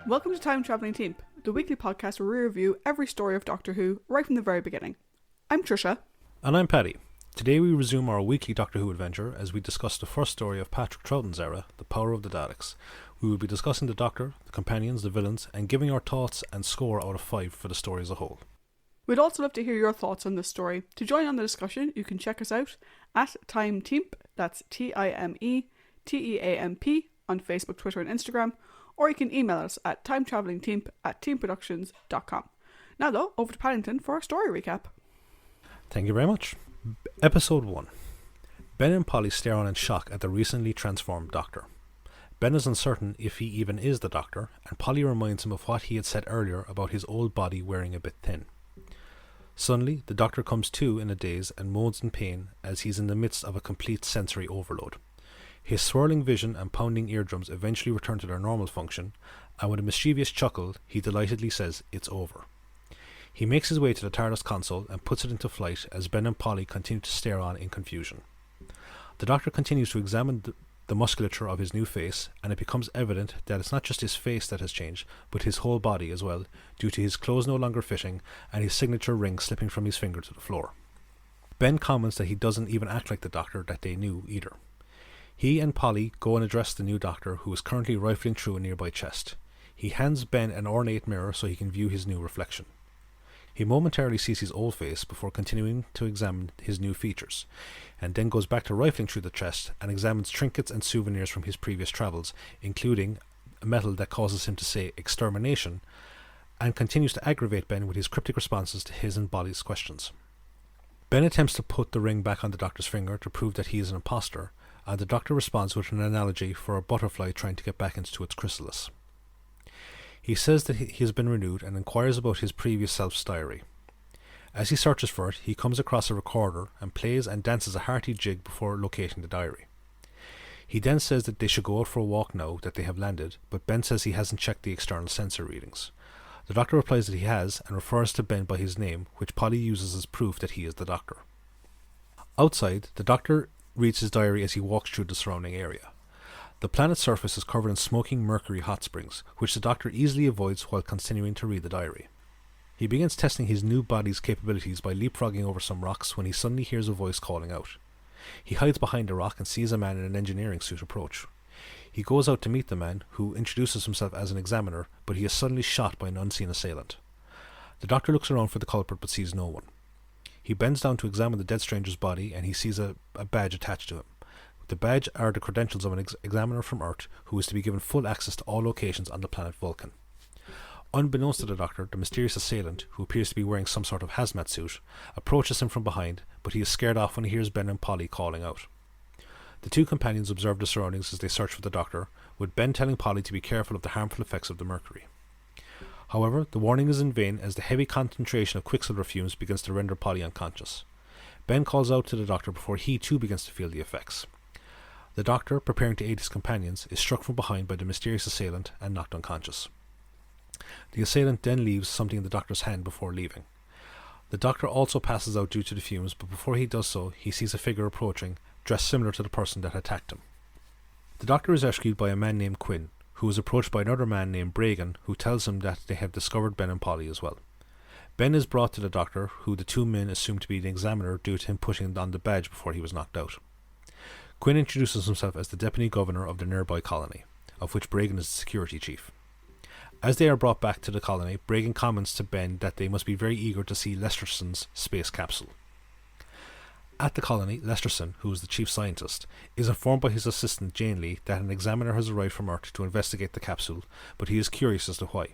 Welcome to Time Travelling Team, the weekly podcast where we review every story of Doctor Who right from the very beginning. I'm Trisha. And I'm Paddy. Today we resume our weekly Doctor Who adventure as we discuss the first story of Patrick Troughton's era, The Power of the Daleks. We will be discussing the Doctor, the companions, the villains, and giving our thoughts and score out of 5 for the story as a whole. We'd also love to hear your thoughts on this story. To join on the discussion, you can check us out at TimeTeamp, that's TimeTeamp, on Facebook, Twitter and Instagram, or you can email us at timetravelingteam@teamproductions.com. Now though, over to Paddington for our story recap. Thank you very much. Episode 1. Ben and Polly stare on in shock at the recently transformed Doctor. Ben is uncertain if he even is the Doctor, and Polly reminds him of what he had said earlier about his old body wearing a bit thin. Suddenly, the Doctor comes to in a daze and moans in pain as he's in the midst of a complete sensory overload. His swirling vision and pounding eardrums eventually return to their normal function, and with a mischievous chuckle, he delightedly says, "It's over." He makes his way to the TARDIS console and puts it into flight as Ben and Polly continue to stare on in confusion. The Doctor continues to examine the musculature of his new face, and it becomes evident that it's not just his face that has changed, but his whole body as well, due to his clothes no longer fitting and his signature ring slipping from his finger to the floor. Ben comments that he doesn't even act like the Doctor that they knew either. He and Polly go and address the new Doctor, who is currently rifling through a nearby chest. He hands Ben an ornate mirror so he can view his new reflection. He momentarily sees his old face before continuing to examine his new features, and then goes back to rifling through the chest and examines trinkets and souvenirs from his previous travels, including a medal that causes him to say "extermination," and continues to aggravate Ben with his cryptic responses to his and Polly's questions. Ben attempts to put the ring back on the Doctor's finger to prove that he is an imposter, and the Doctor responds with an analogy for a butterfly trying to get back into its chrysalis. He says that he has been renewed and inquires about his previous self's diary. As he searches for it, he comes across a recorder and plays and dances a hearty jig before locating the diary. He then says that they should go out for a walk now that they have landed, but Ben says he hasn't checked the external sensor readings. The Doctor replies that he has and refers to Ben by his name, which Polly uses as proof that he is the Doctor. Outside, the Doctor reads his diary as he walks through the surrounding area. The planet's surface is covered in smoking mercury hot springs, which the Doctor easily avoids while continuing to read the diary. He begins testing his new body's capabilities by leapfrogging over some rocks when he suddenly hears a voice calling out. He hides behind a rock and sees a man in an engineering suit approach. He goes out to meet the man, who introduces himself as an examiner, but he is suddenly shot by an unseen assailant. The Doctor looks around for the culprit but sees no one. He bends down to examine the dead stranger's body and he sees a badge attached to him. The badge are the credentials of an examiner from Earth who is to be given full access to all locations on the planet Vulcan. Unbeknownst to the Doctor, the mysterious assailant, who appears to be wearing some sort of hazmat suit, approaches him from behind, but he is scared off when he hears Ben and Polly calling out. The two companions observe the surroundings as they search for the Doctor, with Ben telling Polly to be careful of the harmful effects of the mercury. However, the warning is in vain as the heavy concentration of quicksilver fumes begins to render Polly unconscious. Ben calls out to the Doctor before he too begins to feel the effects. The Doctor, preparing to aid his companions, is struck from behind by the mysterious assailant and knocked unconscious. The assailant then leaves something in the Doctor's hand before leaving. The Doctor also passes out due to the fumes, but before he does so, he sees a figure approaching, dressed similar to the person that attacked him. The Doctor is rescued by a man named Quinn, who is approached by another man named Bregan, who tells him that they have discovered Ben and Polly as well. Ben is brought to the Doctor, who the two men assume to be the examiner due to him putting on the badge before he was knocked out. Quinn introduces himself as the deputy governor of the nearby colony, of which Bregan is the security chief. As they are brought back to the colony, Bregan comments to Ben that they must be very eager to see Lesterson's space capsule. At the colony, Lesterson, who is the chief scientist, is informed by his assistant Jane Lee that an examiner has arrived from Earth to investigate the capsule, but he is curious as to why.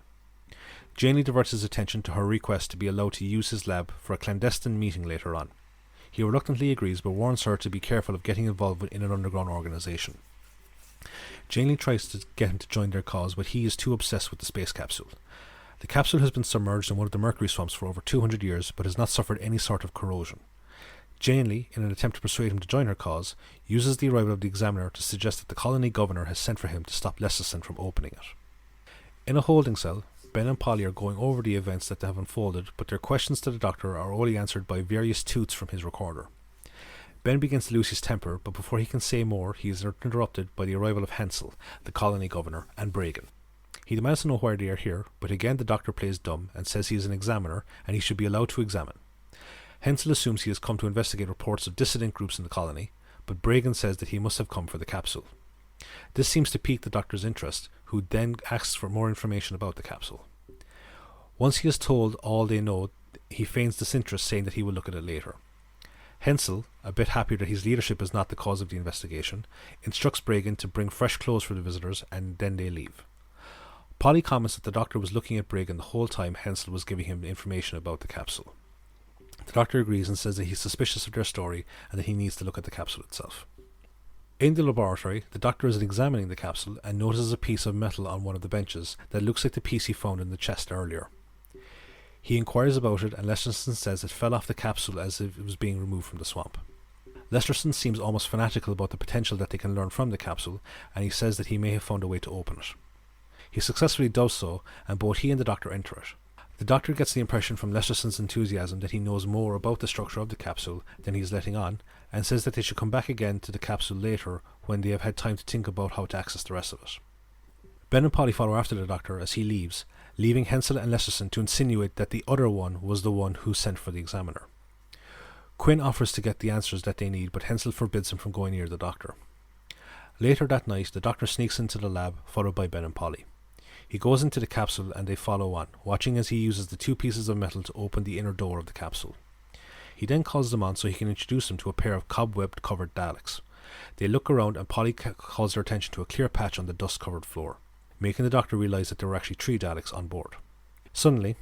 Jane Lee diverts his attention to her request to be allowed to use his lab for a clandestine meeting later on. He reluctantly agrees but warns her to be careful of getting involved in an underground organisation. Jane Lee tries to get him to join their cause, but he is too obsessed with the space capsule. The capsule has been submerged in one of the mercury swamps for over 200 years but has not suffered any sort of corrosion. Jane Lee, in an attempt to persuade him to join her cause, uses the arrival of the examiner to suggest that the colony governor has sent for him to stop Lesterson from opening it. In a holding cell, Ben and Polly are going over the events that have unfolded, but their questions to the Doctor are only answered by various toots from his recorder. Ben begins to lose his temper, but before he can say more, he is interrupted by the arrival of Hansel, the colony governor, and Bregan. He demands to know why they are here, but again the Doctor plays dumb and says he is an examiner and he should be allowed to examine. Hensel assumes he has come to investigate reports of dissident groups in the colony, but Bragan says that he must have come for the capsule. This seems to pique the Doctor's interest, who then asks for more information about the capsule. Once he is told all they know, he feigns disinterest, saying that he will look at it later. Hensel, a bit happier that his leadership is not the cause of the investigation, instructs Bragan to bring fresh clothes for the visitors, and then they leave. Polly comments that the Doctor was looking at Bragan the whole time Hensel was giving him information about the capsule. The Doctor agrees and says that he's suspicious of their story and that he needs to look at the capsule itself. In the laboratory, the Doctor is examining the capsule and notices a piece of metal on one of the benches that looks like the piece he found in the chest earlier. He inquires about it, and Lesterson says it fell off the capsule as if it was being removed from the swamp. Lesterson seems almost fanatical about the potential that they can learn from the capsule, and he says that he may have found a way to open it. He successfully does so, and both he and the Doctor enter it. The Doctor gets the impression from Lesterson's enthusiasm that he knows more about the structure of the capsule than he is letting on, and says that they should come back again to the capsule later when they have had time to think about how to access the rest of it. Ben and Polly follow after the Doctor as he leaves, leaving Hensel and Lesterson to insinuate that the other one was the one who sent for the examiner. Quinn offers to get the answers that they need, but Hensel forbids him from going near the Doctor. Later that night, the Doctor sneaks into the lab, followed by Ben and Polly. He goes into the capsule and they follow on, watching as he uses the two pieces of metal to open the inner door of the capsule. He then calls them on so he can introduce them to a pair of cobweb-covered Daleks. They look around and Polly calls their attention to a clear patch on the dust-covered floor, making the Doctor realise that there were actually 3 Daleks on board. Suddenly,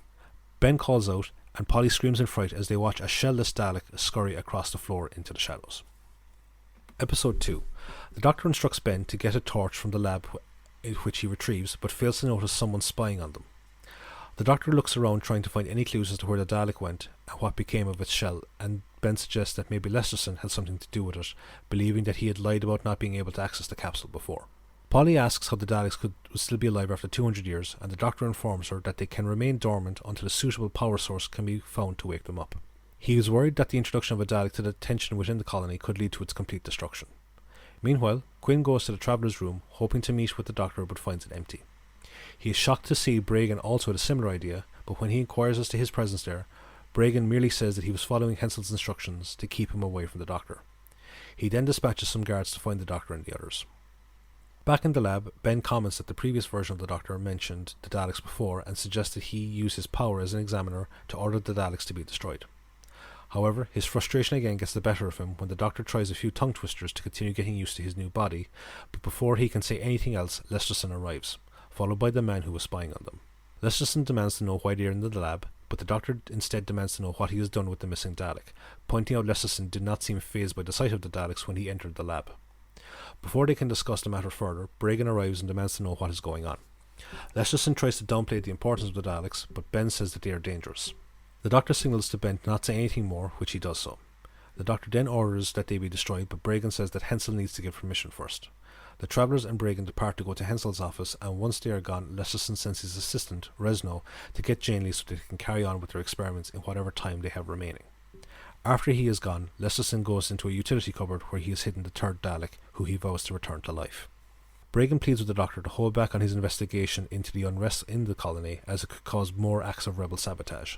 Ben calls out and Polly screams in fright as they watch a shellless Dalek scurry across the floor into the shadows. Episode 2. The Doctor instructs Ben to get a torch from the lab which he retrieves, but fails to notice someone spying on them. The Doctor looks around trying to find any clues as to where the Dalek went and what became of its shell, and Ben suggests that maybe Lesterson had something to do with it, believing that he had lied about not being able to access the capsule before. Polly asks how the Daleks could still be alive after 200 years, and the Doctor informs her that they can remain dormant until a suitable power source can be found to wake them up. He is worried that the introduction of a Dalek to the tension within the colony could lead to its complete destruction. Meanwhile, Quinn goes to the Traveller's room, hoping to meet with the Doctor, but finds it empty. He is shocked to see Bragan also had a similar idea, but when he inquires as to his presence there, Bragan merely says that he was following Hensel's instructions to keep him away from the Doctor. He then dispatches some guards to find the Doctor and the others. Back in the lab, Ben comments that the previous version of the Doctor mentioned the Daleks before and suggests that he use his power as an examiner to order the Daleks to be destroyed. However, his frustration again gets the better of him when the Doctor tries a few tongue twisters to continue getting used to his new body, but before he can say anything else, Lesterson arrives, followed by the man who was spying on them. Lesterson demands to know why they are in the lab, but the Doctor instead demands to know what he has done with the missing Dalek, pointing out Lesterson did not seem fazed by the sight of the Daleks when he entered the lab. Before they can discuss the matter further, Bragan arrives and demands to know what is going on. Lesterson tries to downplay the importance of the Daleks, but Ben says that they are dangerous. The Doctor signals to Ben to not say anything more, which he does so. The Doctor then orders that they be destroyed, but Bragan says that Hensel needs to give permission first. The Travellers and Bragan depart to go to Hensel's office, and once they are gone, Lesterson sends his assistant, Resno, to get Janely so they can carry on with their experiments in whatever time they have remaining. After he is gone, Lesterson goes into a utility cupboard where he has hidden the 3rd Dalek, who he vows to return to life. Bragan pleads with the Doctor to hold back on his investigation into the unrest in the colony, as it could cause more acts of rebel sabotage.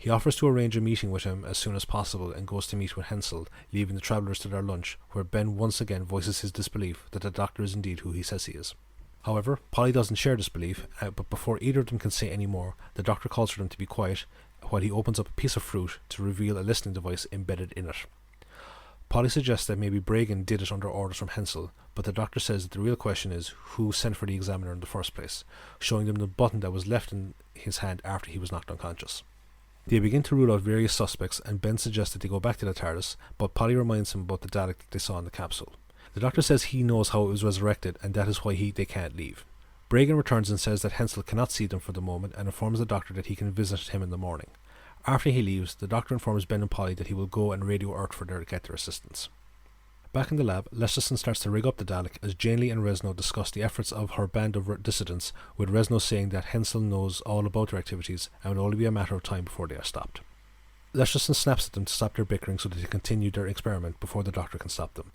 He offers to arrange a meeting with him as soon as possible and goes to meet with Hensel, leaving the Travellers to their lunch, where Ben once again voices his disbelief that the Doctor is indeed who he says he is. However, Polly doesn't share this belief, but before either of them can say any more, the Doctor calls for them to be quiet while he opens up a piece of fruit to reveal a listening device embedded in it. Polly suggests that maybe Bragan did it under orders from Hensel, but the Doctor says that the real question is who sent for the examiner in the first place, showing them the button that was left in his hand after he was knocked unconscious. They begin to rule out various suspects, and Ben suggests that they go back to the TARDIS, but Polly reminds him about the Dalek that they saw in the capsule. The Doctor says he knows how it was resurrected, and that is why they can't leave. Bragan returns and says that Hensel cannot see them for the moment, and informs the Doctor that he can visit him in the morning. After he leaves, the Doctor informs Ben and Polly that he will go and radio Earth for to get their assistance. Back in the lab, Lesterson starts to rig up the Dalek as Janely and Resno discuss the efforts of her band of dissidents, with Resno saying that Hensel knows all about their activities and will only be a matter of time before they are stopped. Lesterson snaps at them to stop their bickering so that they continue their experiment before the Doctor can stop them.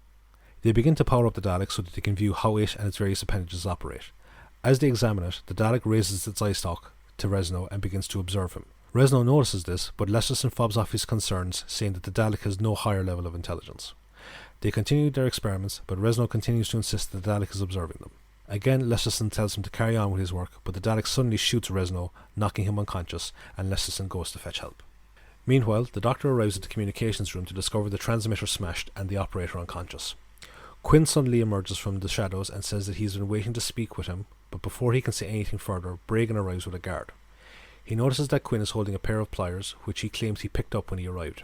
They begin to power up the Dalek so that they can view how it and its various appendages operate. As they examine it, the Dalek raises its eye stalk to Resno and begins to observe him. Resno notices this, but Lesterson fobs off his concerns, saying that the Dalek has no higher level of intelligence. They continue their experiments, but Resno continues to insist that the Dalek is observing them. Again, Lesterson tells him to carry on with his work, but the Dalek suddenly shoots Resno, knocking him unconscious, and Lesterson goes to fetch help. Meanwhile, the Doctor arrives at the communications room to discover the transmitter smashed and the operator unconscious. Quinn suddenly emerges from the shadows and says that he's been waiting to speak with him, but before he can say anything further, Bragan arrives with a guard. He notices that Quinn is holding a pair of pliers, which he claims he picked up when he arrived.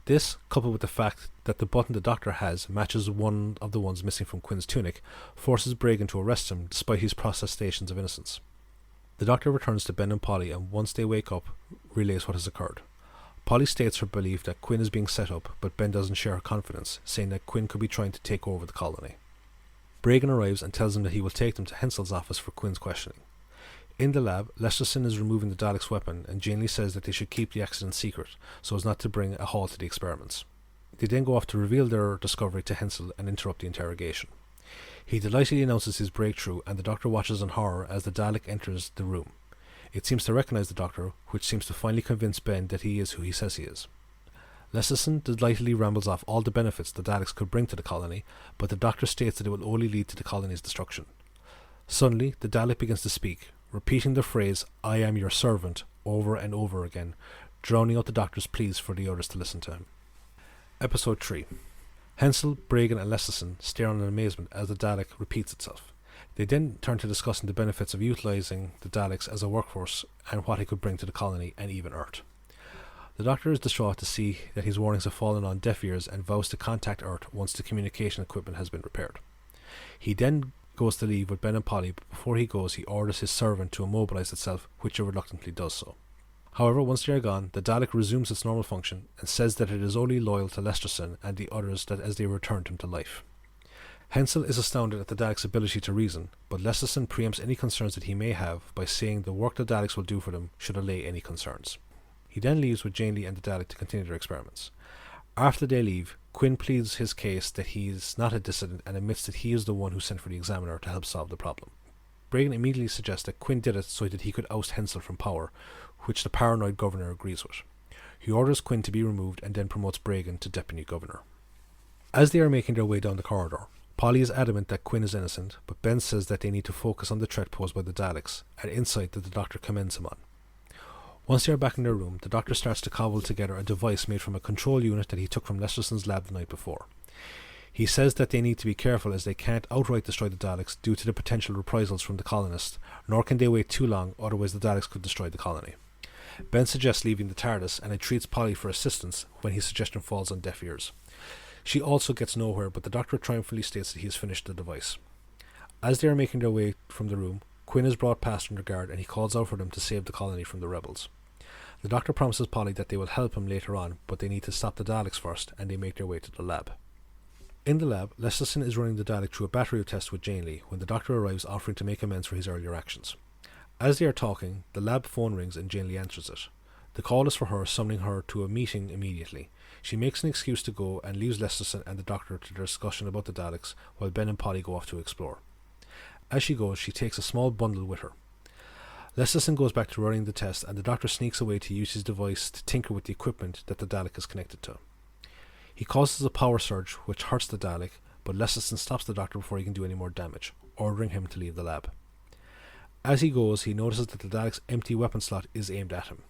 This, coupled with the fact that the button the Doctor has matches one of the ones missing from Quinn's tunic, forces Bragan to arrest him despite his protestations of innocence. The Doctor returns to Ben and Polly, and once they wake up, relays what has occurred. Polly states her belief that Quinn is being set up, but Ben doesn't share her confidence, saying that Quinn could be trying to take over the colony. Bragan arrives and tells him that he will take them to Hensel's office for Quinn's questioning. In the lab, Lesterson is removing the Dalek's weapon, and Janely says that they should keep the accident secret, so as not to bring a halt to the experiments. They then go off to reveal their discovery to Hensel and interrupt the interrogation. He delightedly announces his breakthrough, and the Doctor watches in horror as the Dalek enters the room. It seems to recognise the Doctor, which seems to finally convince Ben that he is who he says he is. Lesterson delightedly rambles off all the benefits the Daleks could bring to the colony, but the Doctor states that it will only lead to the colony's destruction. Suddenly, the Dalek begins to speak, repeating the phrase, "I am your servant," over and over again, drowning out the Doctor's pleas for the others to listen to him. Episode 3. Hensel, Bragan and Lesterson stare on in amazement as the Dalek repeats itself. They then turn to discussing the benefits of utilising the Daleks as a workforce and what it could bring to the colony and even Earth. The Doctor is distraught to see that his warnings have fallen on deaf ears and vows to contact Earth once the communication equipment has been repaired. He then goes to leave with Ben and Polly, but before he goes, he orders his servant to immobilise itself, which it reluctantly does so. However, once they are gone, the Dalek resumes its normal function and says that it is only loyal to Lesterson and the others that as they returned him to life. Hensel is astounded at the Dalek's ability to reason, but Lesterson preempts any concerns that he may have by saying the work the Daleks will do for them should allay any concerns. He then leaves with Janely and the Dalek to continue their experiments. After they leave, Quinn pleads his case that he is not a dissident and admits that he is the one who sent for the examiner to help solve the problem. Bragan immediately suggests that Quinn did it so that he could oust Hensel from power, which the paranoid governor agrees with. He orders Quinn to be removed and then promotes Bragan to deputy governor. As they are making their way down the corridor, Polly is adamant that Quinn is innocent, but Ben says that they need to focus on the threat posed by the Daleks, an insight that the Doctor commends him on. Once they are back in their room, the Doctor starts to cobble together a device made from a control unit that he took from Lesterson's lab the night before. He says that they need to be careful as they can't outright destroy the Daleks due to the potential reprisals from the colonists, nor can they wait too long, otherwise the Daleks could destroy the colony. Ben suggests leaving the TARDIS and entreats Polly for assistance when his suggestion falls on deaf ears. She also gets nowhere, but the Doctor triumphantly states that he has finished the device. As they are making their way from the room, Quinn is brought past under guard and he calls out for them to save the colony from the rebels. The Doctor promises Polly that they will help him later on, but they need to stop the Daleks first, and they make their way to the lab. In the lab, Lesterson is running the Dalek through a battery test with Janely when the Doctor arrives offering to make amends for his earlier actions. As they are talking, the lab phone rings and Janely answers it. The call is for her, summoning her to a meeting immediately. She makes an excuse to go and leaves Lesterson and the Doctor to their discussion about the Daleks, while Ben and Polly go off to explore. As she goes, she takes a small bundle with her. Lesterson goes back to running the test, and the Doctor sneaks away to use his device to tinker with the equipment that the Dalek is connected to. He causes a power surge, which hurts the Dalek, but Lesterson stops the Doctor before he can do any more damage, ordering him to leave the lab. As he goes, he notices that the Dalek's empty weapon slot is aimed at him.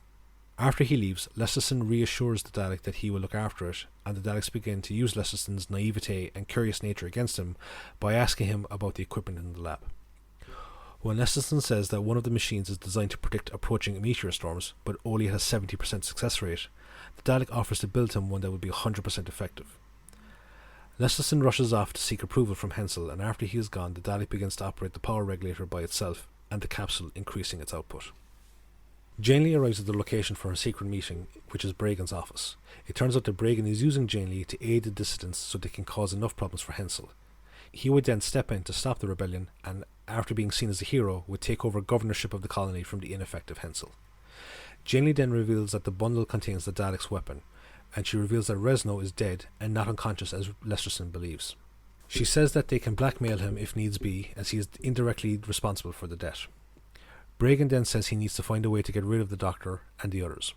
After he leaves, Lesterson reassures the Dalek that he will look after it, and the Daleks begin to use Lesterson's naivete and curious nature against him by asking him about the equipment in the lab. When Lesterson says that one of the machines is designed to predict approaching meteor storms, but only has a 70% success rate, the Dalek offers to build him one that would be 100% effective. Lesterson rushes off to seek approval from Hensel, and after he is gone, the Dalek begins to operate the power regulator by itself, and the capsule increasing its output. Janely arrives at the location for her secret meeting, which is Bragan's office. It turns out that Bragan is using Janely to aid the dissidents so they can cause enough problems for Hensel. He would then step in to stop the rebellion, and after being seen as a hero, would take over governorship of the colony from the ineffective Hensel. Janely then reveals that the bundle contains the Dalek's weapon, and she reveals that Resno is dead and not unconscious as Lesterson believes. She says that they can blackmail him if needs be, as he is indirectly responsible for the death. Bragan then says he needs to find a way to get rid of the Doctor and the others.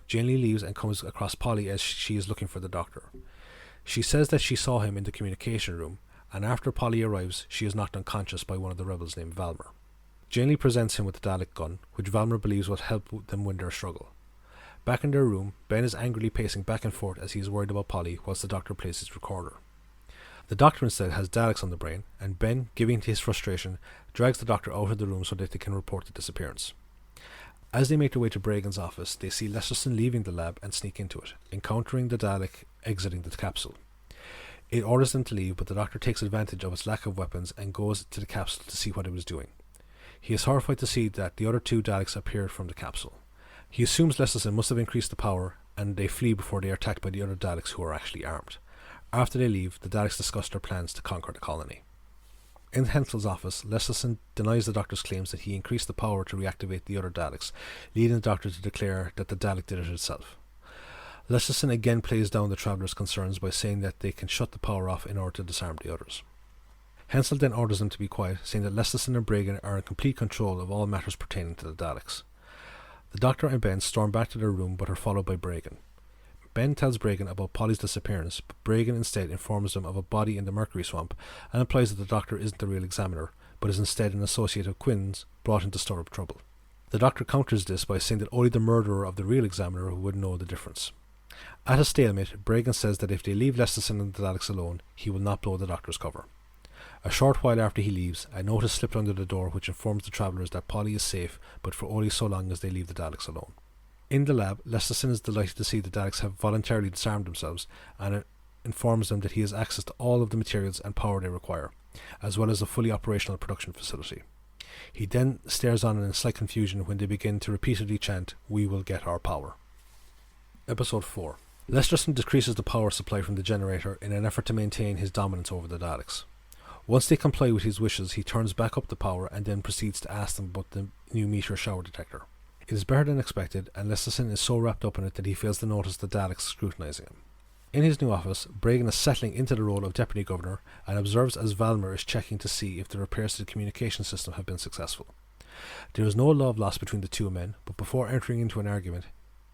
Janely leaves and comes across Polly as she is looking for the Doctor. She says that she saw him in the communication room, and after Polly arrives, she is knocked unconscious by one of the rebels named Valmer. Janely presents him with the Dalek gun, which Valmer believes will help them win their struggle. Back in their room, Ben is angrily pacing back and forth as he is worried about Polly whilst the Doctor plays his recorder. The Doctor instead has Daleks on the brain, and Ben, giving to his frustration, drags the Doctor out of the room so that they can report the disappearance. As they make their way to Bragan's office, they see Lesterson leaving the lab and sneak into it, encountering the Dalek exiting the capsule. It orders them to leave, but the Doctor takes advantage of its lack of weapons and goes to the capsule to see what it was doing. He is horrified to see that the other two Daleks appeared from the capsule. He assumes Lesterson must have increased the power, and they flee before they are attacked by the other Daleks who are actually armed. After they leave, the Daleks discuss their plans to conquer the colony. In Hensel's office, Lesterson denies the Doctor's claims that he increased the power to reactivate the other Daleks, leading the Doctor to declare that the Dalek did it itself. Lesterson again plays down the Traveller's concerns by saying that they can shut the power off in order to disarm the others. Hensel then orders them to be quiet, saying that Lesterson and Bragan are in complete control of all matters pertaining to the Daleks. The Doctor and Ben storm back to their room but are followed by Bragan. Ben tells Bragan about Polly's disappearance, but Bragan instead informs them of a body in the Mercury Swamp and implies that the Doctor isn't the real examiner, but is instead an associate of Quinn's brought in to stir up trouble. The Doctor counters this by saying that only the murderer of the real examiner would know the difference. At a stalemate, Bragan says that if they leave Lesterson and the Daleks alone, he will not blow the Doctor's cover. A short while after he leaves, a note is slipped under the door which informs the travellers that Polly is safe, but for only so long as they leave the Daleks alone. In the lab, Lesterson is delighted to see the Daleks have voluntarily disarmed themselves, and it informs them that he has access to all of the materials and power they require, as well as a fully operational production facility. He then stares on in slight confusion when they begin to repeatedly chant, "We will get our power." Episode 4. Lesterson decreases the power supply from the generator in an effort to maintain his dominance over the Daleks. Once they comply with his wishes, he turns back up the power and then proceeds to ask them about the new meteor shower detector. It is better than expected, and Lesterson is so wrapped up in it that he fails to notice the Daleks scrutinising him. In his new office, Bragan is settling into the role of Deputy Governor and observes as Valmer is checking to see if the repairs to the communication system have been successful. There is no love lost between the two men, but before entering into an argument,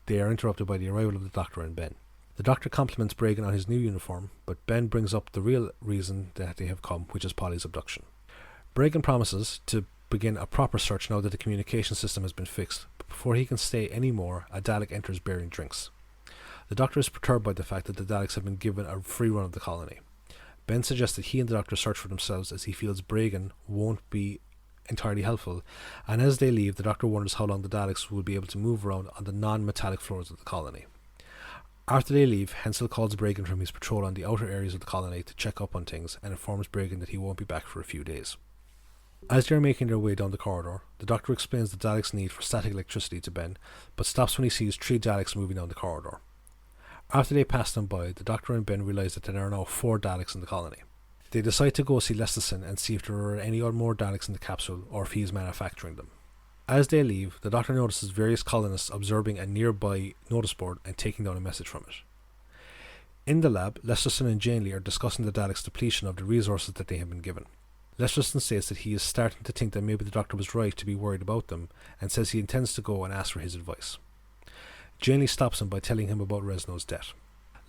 they are interrupted by the arrival of the Doctor and Ben. The Doctor compliments Bragan on his new uniform, but Ben brings up the real reason that they have come, which is Polly's abduction. Bragan promises to begin a proper search now that the communication system has been fixed, but before he can stay any more, a Dalek enters bearing drinks. The Doctor is perturbed by the fact that the Daleks have been given a free run of the colony. Ben suggests that he and the Doctor search for themselves as he feels Bragan won't be entirely helpful, and as they leave, the Doctor wonders how long the Daleks will be able to move around on the non-metallic floors of the colony. After they leave, Hensel calls Bragan from his patrol on the outer areas of the colony to check up on things and informs Bragan that he won't be back for a few days. As they are making their way down the corridor, the Doctor explains the Daleks' need for static electricity to Ben, but stops when he sees 3 Daleks moving down the corridor. After they pass them by, the Doctor and Ben realise that there are now 4 Daleks in the colony. They decide to go see Lesterson and see if there are any more Daleks in the capsule or if he is manufacturing them. As they leave, the Doctor notices various colonists observing a nearby notice board and taking down a message from it. In the lab, Lesterson and Janely are discussing the Daleks' depletion of the resources that they have been given. Lesterson states that he is starting to think that maybe the Doctor was right to be worried about them, and says he intends to go and ask for his advice. Janely stops him by telling him about Resno's death.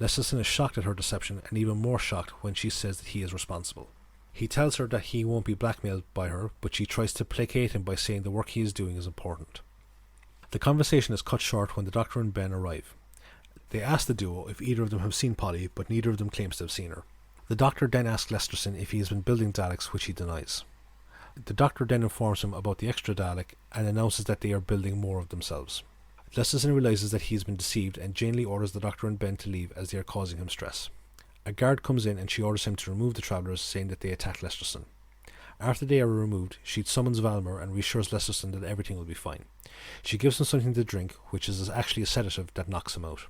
Lesterson is shocked at her deception, and even more shocked when she says that he is responsible. He tells her that he won't be blackmailed by her, but she tries to placate him by saying the work he is doing is important. The conversation is cut short when the Doctor and Ben arrive. They ask the duo if either of them have seen Polly, but neither of them claims to have seen her. The Doctor then asks Lesterson if he has been building Daleks, which he denies. The Doctor then informs him about the extra Dalek and announces that they are building more of themselves. Lesterson realises that he has been deceived, and Janely orders the Doctor and Ben to leave as they are causing him stress. A guard comes in and she orders him to remove the travellers, saying that they attacked Lesterson. After they are removed, she summons Valmer and reassures Lesterson that everything will be fine. She gives him something to drink, which is actually a sedative that knocks him out.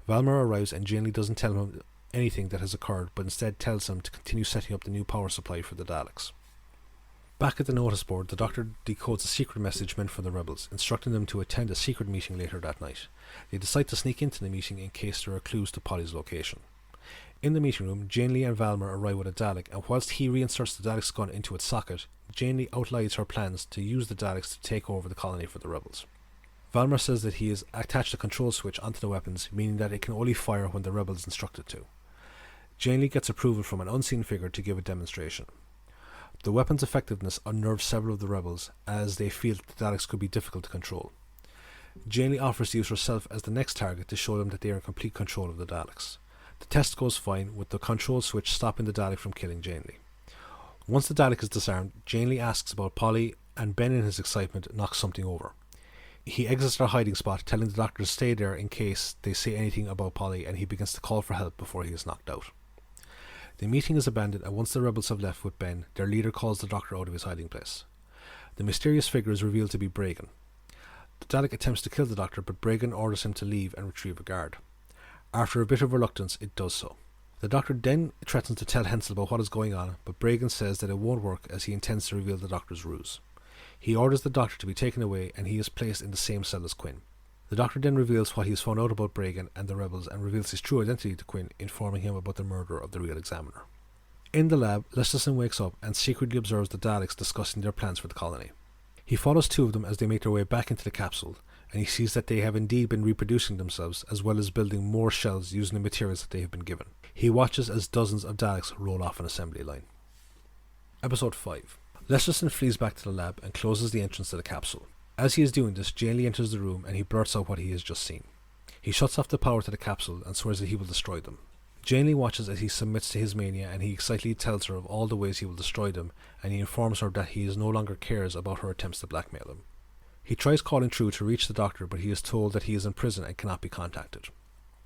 Valmer arrives and Janely doesn't tell him anything that has occurred, but instead tells him to continue setting up the new power supply for the Daleks. Back at the notice board, the Doctor decodes a secret message meant for the rebels, instructing them to attend a secret meeting later that night. They decide to sneak into the meeting in case there are clues to Polly's location. In the meeting room, Janely and Valmer arrive with a Dalek, and whilst he reinserts the Dalek's gun into its socket, Janely outlines her plans to use the Daleks to take over the colony for the rebels. Valmer says that he has attached a control switch onto the weapons, meaning that it can only fire when the rebels instruct it to. Janely gets approval from an unseen figure to give a demonstration. The weapon's effectiveness unnerves several of the rebels, as they feel that the Daleks could be difficult to control. Janely offers to use herself as the next target to show them that they are in complete control of the Daleks. The test goes fine, with the control switch stopping the Dalek from killing Janely. Once the Dalek is disarmed, Janely asks about Polly, and Ben in his excitement knocks something over. He exits their hiding spot, telling the Doctor to stay there in case they say anything about Polly, and he begins to call for help before he is knocked out. The meeting is abandoned, and once the rebels have left with Ben, their leader calls the Doctor out of his hiding place. The mysterious figure is revealed to be Bragan. The Dalek attempts to kill the Doctor, but Bragan orders him to leave and retrieve a guard. After a bit of reluctance, it does so. The Doctor then threatens to tell Hensel about what is going on, but Bragan says that it won't work, as he intends to reveal the Doctor's ruse. He orders the Doctor to be taken away, and he is placed in the same cell as Quinn. The Doctor then reveals what he has found out about Bragan and the rebels, and reveals his true identity to Quinn, informing him about the murder of the real Examiner. In the lab, Lesterson wakes up and secretly observes the Daleks discussing their plans for the colony. He follows two of them as they make their way back into the capsule, and he sees that they have indeed been reproducing themselves, as well as building more shells using the materials that they have been given. He watches as dozens of Daleks roll off an assembly line. Episode 5. Lesterson flees back to the lab and closes the entrance to the capsule. As he is doing this, Janely enters the room and he blurts out what he has just seen. He shuts off the power to the capsule and swears that he will destroy them. Janely watches as he submits to his mania, and he excitedly tells her of all the ways he will destroy them, and he informs her that he no longer cares about her attempts to blackmail him. He tries calling through to reach the Doctor, but he is told that he is in prison and cannot be contacted.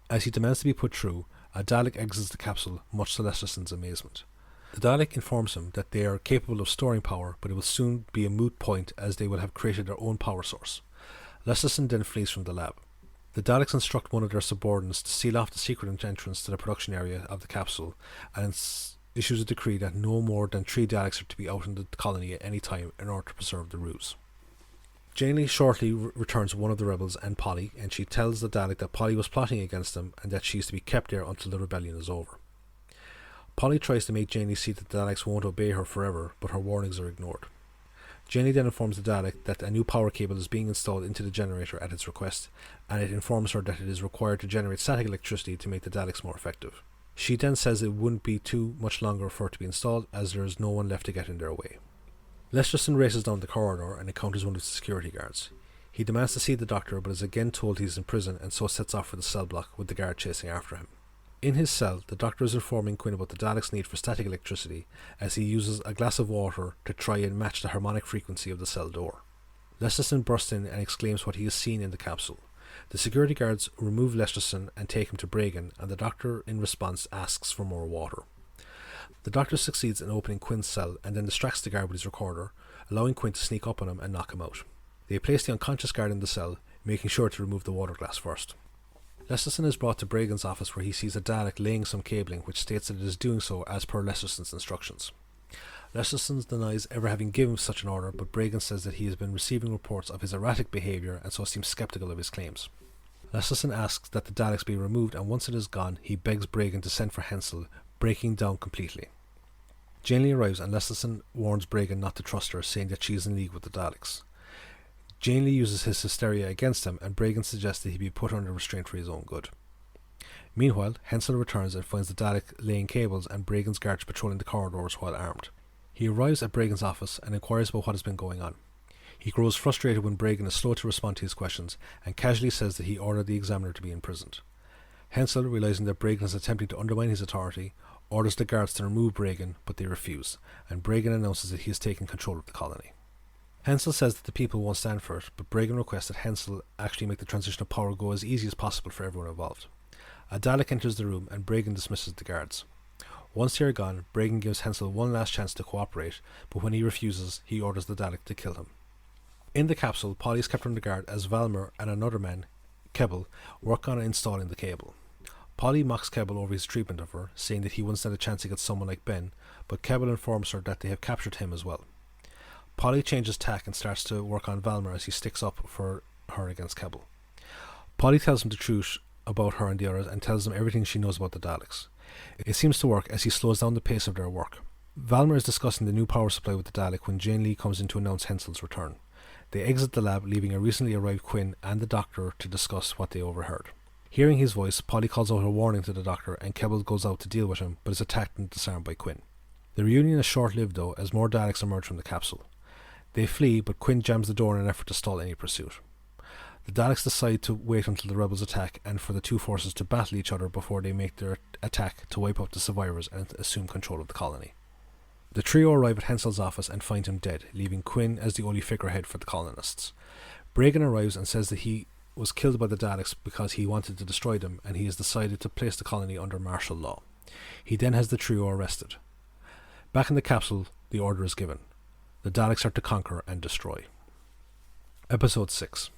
As he demands to be put through, a Dalek exits the capsule, much to Lesterson's amazement. The Dalek informs him that they are capable of storing power, but it will soon be a moot point as they will have created their own power source. Lesterson then flees from the lab. The Daleks instruct one of their subordinates to seal off the secret entrance to the production area of the capsule, and issues a decree that no more than 3 Daleks are to be out in the colony at any time in order to preserve the ruse. Janely shortly returns one of the rebels and Polly, and she tells the Dalek that Polly was plotting against them and that she is to be kept there until the rebellion is over. Polly tries to make Janely see that the Daleks won't obey her forever, but her warnings are ignored. Janely then informs the Dalek that a new power cable is being installed into the generator at its request, and it informs her that it is required to generate static electricity to make the Daleks more effective. She then says it wouldn't be too much longer for it to be installed, as there is no one left to get in their way. Lesterson races down the corridor and encounters one of the security guards. He demands to see the Doctor, but is again told he is in prison, and so sets off for the cell block, with the guard chasing after him. In his cell, the Doctor is informing Quinn about the Daleks' need for static electricity, as he uses a glass of water to try and match the harmonic frequency of the cell door. Lesterson bursts in and exclaims what he has seen in the capsule. The security guards remove Lesterson and take him to Bragan, and the Doctor in response asks for more water. The Doctor succeeds in opening Quinn's cell and then distracts the guard with his recorder, allowing Quinn to sneak up on him and knock him out. They place the unconscious guard in the cell, making sure to remove the water glass first. Lesterson is brought to Bragan's office, where he sees a Dalek laying some cabling, which states that it is doing so as per Lesterson's instructions. Lesterson denies ever having given such an order, but Bragan says that he has been receiving reports of his erratic behaviour and so seems sceptical of his claims. Lesterson asks that the Daleks be removed, and once it is gone, he begs Bragan to send for Hensel, breaking down completely. Janely arrives, and Lesterson warns Bragan not to trust her, saying that she is in league with the Daleks. Janely uses his hysteria against him, and Bragan suggests that he be put under restraint for his own good. Meanwhile, Hensel returns and finds the Dalek laying cables and Bragan's guards patrolling the corridors while armed. He arrives at Bragan's office and inquires about what has been going on. He grows frustrated when Bragan is slow to respond to his questions, and casually says that he ordered the Examiner to be imprisoned. Hensel, realising that Bragan is attempting to undermine his authority, orders the guards to remove Bragan, but they refuse, and Bragan announces that he has taken control of the colony. Hensel says that the people won't stand for it, but Bragan requests that Hensel actually make the transition of power go as easy as possible for everyone involved. A Dalek enters the room and Bragan dismisses the guards. Once they are gone, Bragan gives Hensel one last chance to cooperate, but when he refuses, he orders the Dalek to kill him. In the capsule, Polly is kept under guard as Valmer and another man, Kebbel, work on installing the cable. Polly mocks Kebbel over his treatment of her, saying that he once had a chance to get someone like Ben, but Kebbel informs her that they have captured him as well. Polly changes tack and starts to work on Valmer as he sticks up for her against Kebbel. Polly tells him the truth about her and the others and tells them everything she knows about the Daleks. It seems to work as he slows down the pace of their work. Valmer is discussing the new power supply with the Dalek when Jane Lee comes in to announce Hensel's return. They exit the lab, leaving a recently arrived Quinn and the Doctor to discuss what they overheard. Hearing his voice, Polly calls out a warning to the Doctor and Kebbel goes out to deal with him but is attacked and disarmed by Quinn. The reunion is short-lived though, as more Daleks emerge from the capsule. They flee, but Quinn jams the door in an effort to stall any pursuit. The Daleks decide to wait until the rebels attack and for the two forces to battle each other before they make their attack to wipe out the survivors and assume control of the colony. The trio arrive at Hensel's office and find him dead, leaving Quinn as the only figurehead for the colonists. Bragan arrives and says that he was killed by the Daleks because he wanted to destroy them, and he has decided to place the colony under martial law. He then has the trio arrested. Back in the capsule, the order is given. The Daleks are to conquer and destroy. Episode 6.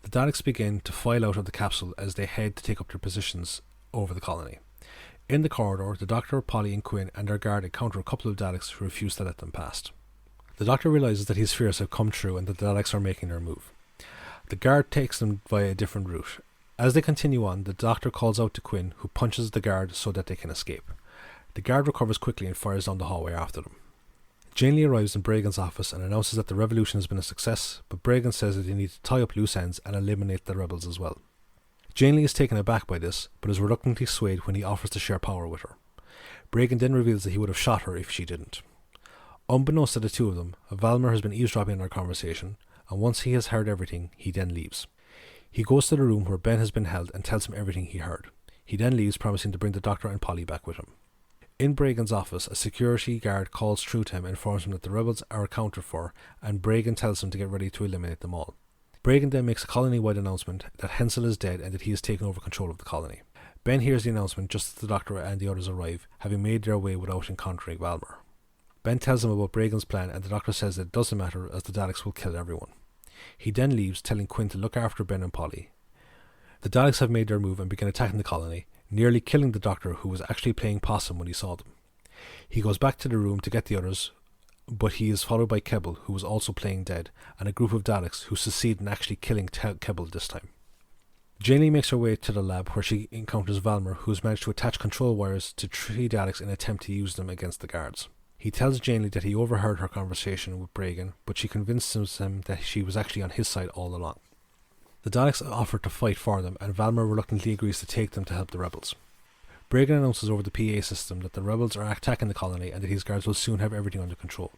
The Daleks begin to file out of the capsule as they head to take up their positions over the colony. In the corridor, the Doctor, Polly and Quinn and their guard encounter a couple of Daleks who refuse to let them past. The Doctor realises that his fears have come true and that the Daleks are making their move. The guard takes them via a different route. As they continue on, the Doctor calls out to Quinn, who punches the guard so that they can escape. The guard recovers quickly and fires down the hallway after them. Jane Lee arrives in Bragan's office and announces that the revolution has been a success, but Bragan says that they need to tie up loose ends and eliminate the rebels as well. Jane Lee is taken aback by this, but is reluctantly swayed when he offers to share power with her. Bragan then reveals that he would have shot her if she didn't. Unbeknownst to the two of them, Valmer has been eavesdropping on their conversation, and once he has heard everything, he then leaves. He goes to the room where Ben has been held and tells him everything he heard. He then leaves, promising to bring the Doctor and Polly back with him. In Bragan's office, a security guard calls through to him and informs him that the rebels are accounted for, and Bragan tells him to get ready to eliminate them all. Bragan then makes a colony-wide announcement that Hensel is dead and that he has taken over control of the colony. Ben hears the announcement just as the Doctor and the others arrive, having made their way without encountering Valmer. Ben tells him about Bragan's plan, and the Doctor says that it doesn't matter as the Daleks will kill everyone. He then leaves, telling Quinn to look after Ben and Polly. The Daleks have made their move and begin attacking the colony, nearly killing the Doctor, who was actually playing possum when he saw them. He goes back to the room to get the others, but he is followed by Kebbel, who was also playing dead, and a group of Daleks who succeed in actually killing Kebbel this time. Jane Lee makes her way to the lab where she encounters Valmer, who has managed to attach control wires to 3 Daleks in an attempt to use them against the guards. He tells Jane Lee that he overheard her conversation with Bragan, but she convinces him that she was actually on his side all along. The Daleks offer to fight for them, and Valmer reluctantly agrees to take them to help the rebels. Bragan announces over the PA system that the rebels are attacking the colony and that his guards will soon have everything under control.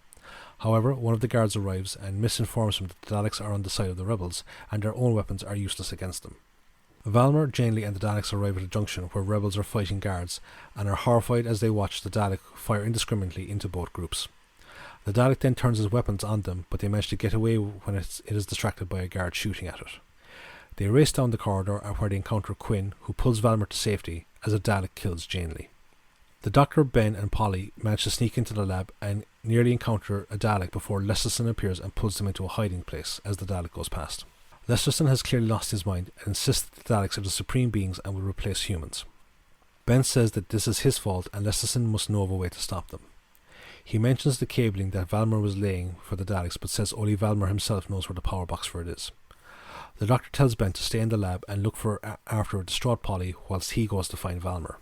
However, one of the guards arrives and misinforms him that the Daleks are on the side of the rebels and their own weapons are useless against them. Valmer, Jane Lee and the Daleks arrive at a junction where rebels are fighting guards and are horrified as they watch the Dalek fire indiscriminately into both groups. The Dalek then turns his weapons on them, but they manage to get away when it is distracted by a guard shooting at it. They race down the corridor where they encounter Quinn, who pulls Valmer to safety as a Dalek kills Jane Lee. The Doctor, Ben and Polly manage to sneak into the lab and nearly encounter a Dalek before Lesterson appears and pulls them into a hiding place as the Dalek goes past. Lesterson has clearly lost his mind and insists that the Daleks are the supreme beings and will replace humans. Ben says that this is his fault and Lesterson must know of a way to stop them. He mentions the cabling that Valmer was laying for the Daleks, but says only Valmer himself knows where the power box for it is. The Doctor tells Ben to stay in the lab and look for after a distraught Polly whilst he goes to find Valmer.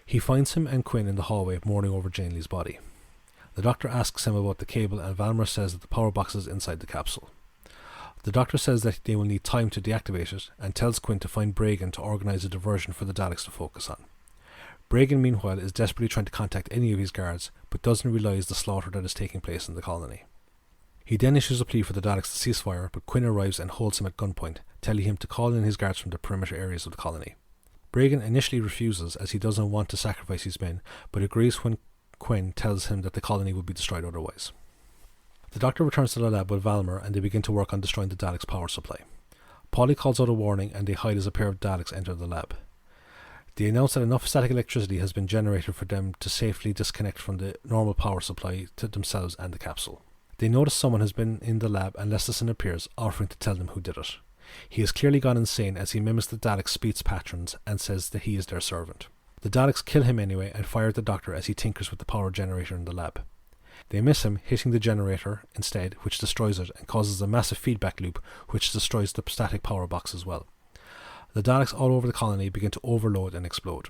He finds him and Quinn in the hallway mourning over Jane Lee's body. The Doctor asks him about the cable and Valmer says that the power box is inside the capsule. The Doctor says that they will need time to deactivate it and tells Quinn to find Bragan to organise a diversion for the Daleks to focus on. Bragan meanwhile is desperately trying to contact any of his guards but doesn't realise the slaughter that is taking place in the colony. He then issues a plea for the Daleks to cease fire, but Quinn arrives and holds him at gunpoint, telling him to call in his guards from the perimeter areas of the colony. Bragan initially refuses as he doesn't want to sacrifice his men, but agrees when Quinn tells him that the colony would be destroyed otherwise. The Doctor returns to the lab with Valmer and they begin to work on destroying the Daleks' power supply. Polly calls out a warning and they hide as a pair of Daleks enter the lab. They announce that enough static electricity has been generated for them to safely disconnect from the normal power supply to themselves and the capsule. They notice someone has been in the lab and Lesterson appears, offering to tell them who did it. He has clearly gone insane as he mimics the Daleks' speech patterns and says that he is their servant. The Daleks kill him anyway and fire at the Doctor as he tinkers with the power generator in the lab. They miss him, hitting the generator instead, which destroys it and causes a massive feedback loop which destroys the static power box as well. The Daleks all over the colony begin to overload and explode.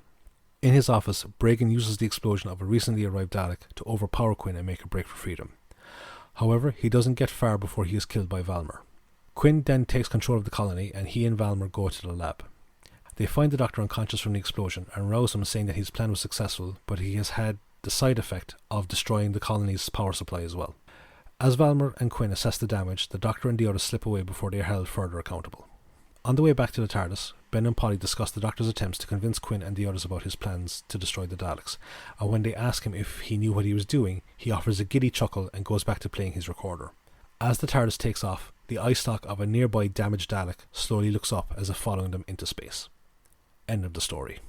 In his office, Bragan uses the explosion of a recently arrived Dalek to overpower Quinn and make a break for freedom. However, he doesn't get far before he is killed by Valmer. Quinn then takes control of the colony and he and Valmer go to the lab. They find the Doctor unconscious from the explosion and rouse him, saying that his plan was successful, but he has had the side effect of destroying the colony's power supply as well. As Valmer and Quinn assess the damage, the Doctor and the others slip away before they are held further accountable. On the way back to the TARDIS, Ben and Polly discuss the Doctor's attempts to convince Quinn and the others about his plans to destroy the Daleks, and when they ask him if he knew what he was doing, he offers a giddy chuckle and goes back to playing his recorder. As the TARDIS takes off, the eye stalk of a nearby damaged Dalek slowly looks up as if following them into space. End of the story.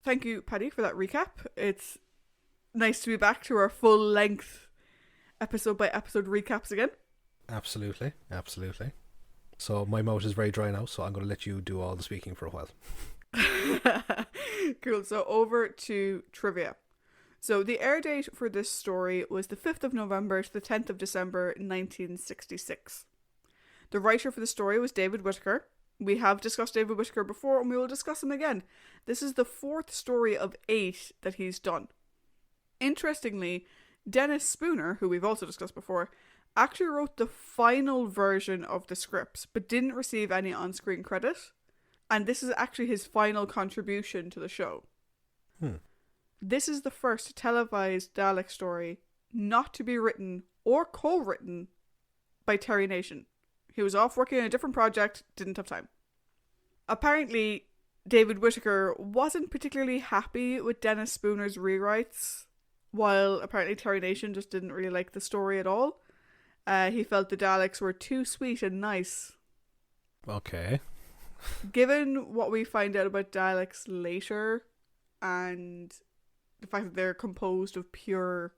Thank you, Paddy, for that recap. It's nice to be back to our full-length episode-by-episode recaps again. Absolutely. So my mouth is very dry now, so I'm going to let you do all the speaking for a while. Cool, so over to trivia. So the air date for this story was the 5th of November to the 10th of December 1966. The writer for the story was David Whittaker. We have discussed David Whittaker before and we will discuss him again. This is the 4th story of 8 that he's done. Interestingly, Dennis Spooner, who we've also discussed before, actually wrote the final version of the scripts but didn't receive any on-screen credit. And this is actually his final contribution to the show. This is the first televised Dalek story not to be written or co-written by Terry Nation. He was off working on a different project, didn't have time. Apparently, David Whittaker wasn't particularly happy with Dennis Spooner's rewrites, while apparently Terry Nation just didn't really like the story at all. He felt the Daleks were too sweet and nice. Okay. Given what we find out about Daleks later, and the fact that they're composed of pure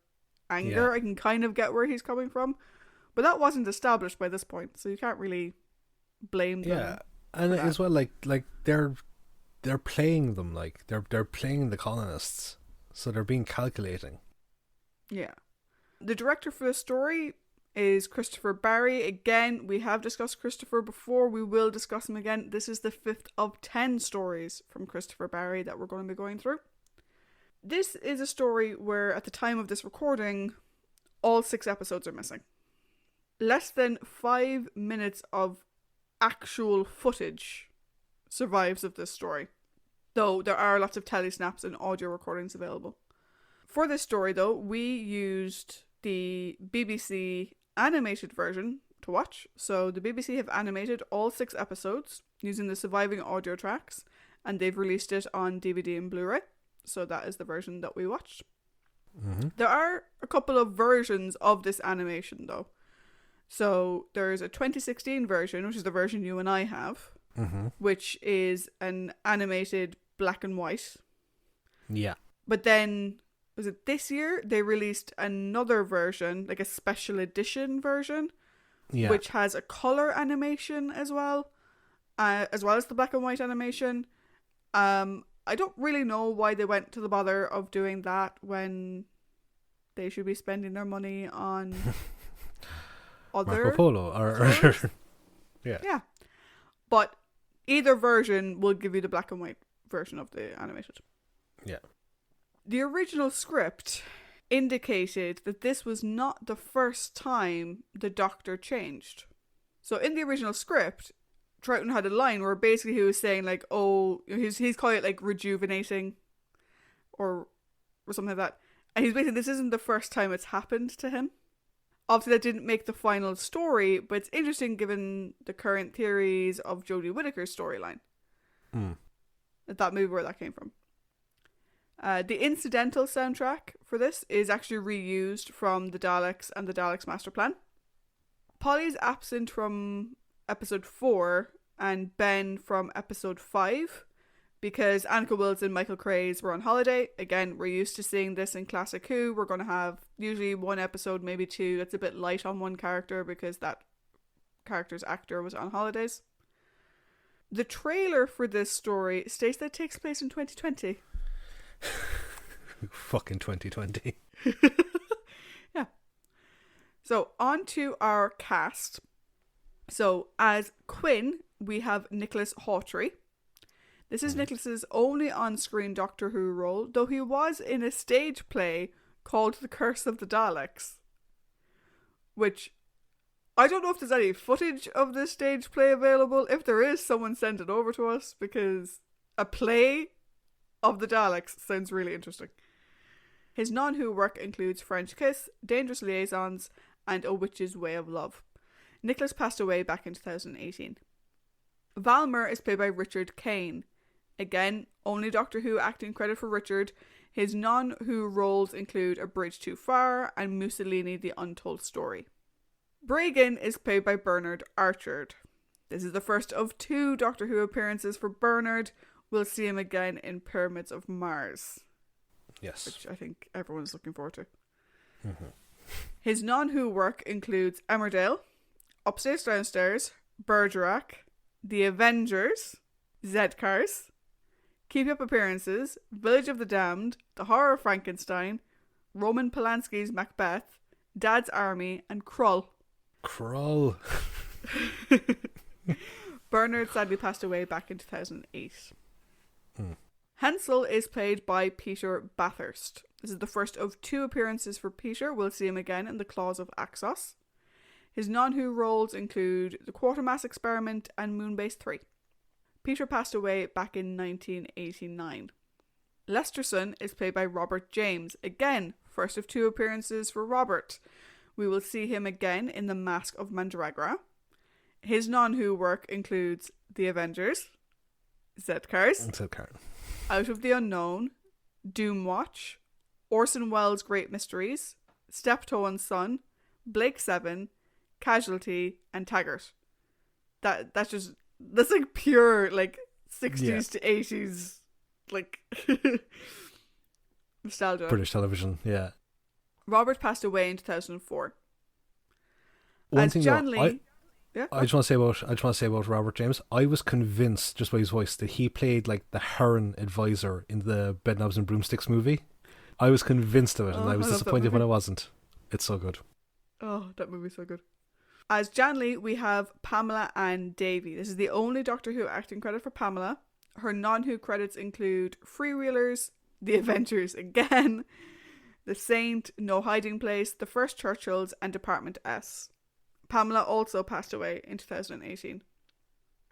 anger, I can kind of get where he's coming from. But that wasn't established by this point, so you can't really blame them. Yeah, and as well, like they're playing them, like they're playing the colonists, so they're being calculating. Yeah. The director for the story is Christopher Barry. Again, we have discussed Christopher before. We will discuss him again. This is the 5th of 10 stories from Christopher Barry that we're going to be going through. This is a story where, at the time of this recording, all 6 episodes are missing. Less than 5 minutes of actual footage survives of this story, though there are lots of telesnaps and audio recordings available. For this story, though, we used the BBC animated version to watch. So the BBC have animated all 6 episodes using the surviving audio tracks, and they've released it on DVD and Blu-ray. So that is the version that we watched. Mm-hmm. There are a couple of versions of this animation, though. So there's a 2016 version, which is the version you and I have, which is an animated black and white. Yeah. But then, was it this year, they released another version, like a special edition version, which has a colour animation as well as the black and white animation. I don't really know why they went to the bother of doing that when they should be spending their money on other Marco Polo or yeah. But either version will give you the black and white version of the animated. Yeah. The original script indicated that this was not the first time the Doctor changed. So in the original script, Troughton had a line where basically he was saying like, oh, he's calling it like rejuvenating or something like that. And he's basically, this isn't the first time it's happened to him. Obviously that didn't make the final story, but it's interesting given the current theories of Jodie Whittaker's storyline. That maybe where that came from. The incidental soundtrack for this is actually reused from the Daleks and the Daleks Master Plan. Polly's absent from episode 4 and Ben from episode 5 because Annika Wills and Michael Craze were on holiday. Again, we're used to seeing this in Classic Who. We're going to have usually 1 episode, maybe 2, that's a bit light on one character because that character's actor was on holidays. The trailer for this story states that it takes place in 2020. Fucking 2020. Yeah. So, on to our cast. So, as Quinn, we have Nicholas Hawtrey. This is Nicholas's only on-screen Doctor Who role, though he was in a stage play called The Curse of the Daleks, which I don't know if there's any footage of this stage play available. If there is, someone send it over to us, because a play of the Daleks sounds really interesting. His non-Who work includes French Kiss, Dangerous Liaisons, and A Witch's Way of Love. Nicholas passed away back in 2018. Valmer is played by Richard Kane. Again, only Doctor Who acting credit for Richard. His non-Who roles include A Bridge Too Far and Mussolini: The Untold Story. Bregan is played by Bernard Archard. This is the first of 2 Doctor Who appearances for Bernard. We'll see him again in Pyramids of Mars. Yes. Which I think everyone's looking forward to. Mm-hmm. His non-Who work includes Emmerdale, Upstairs Downstairs, Bergerac, The Avengers, Z-Cars, Keep Up Appearances, Village of the Damned, The Horror of Frankenstein, Roman Polanski's Macbeth, Dad's Army, and Krull. Krull. Bernard sadly passed away back in 2008. Hansel is played by Peter Bathurst. This is the first of 2 appearances for Peter. We'll see him again in The Claws of Axos. His non-Who roles include The Quatermass Experiment and Moonbase 3. Peter passed away back in 1989. Lesterson is played by Robert James. Again, first of 2 appearances for Robert. We will see him again in The Mask of Mandragora. His non-Who work includes The Avengers, Z-Cars, Out of the Unknown, Doomwatch, Orson Welles' Great Mysteries, Steptoe and Son, Blake 7, Casualty, and Taggart. That's like pure like 60s to 80s like nostalgia. British television, yeah. Robert passed away in 2004. One thing Jan though, Lee, I just want to say about Robert James. I was convinced just by his voice that he played like the Heron advisor in the Bedknobs and Broomsticks movie. I was convinced of it, and I was disappointed when I wasn't. It's so good. Oh, that movie's so good. As Jan Lee, we have Pamela Ann Davy. This is the only Doctor Who acting credit for Pamela. Her non-Who credits include Freewheelers, The Avengers again, The Saint, No Hiding Place, The First Churchills, and Department S. Pamela also passed away in 2018.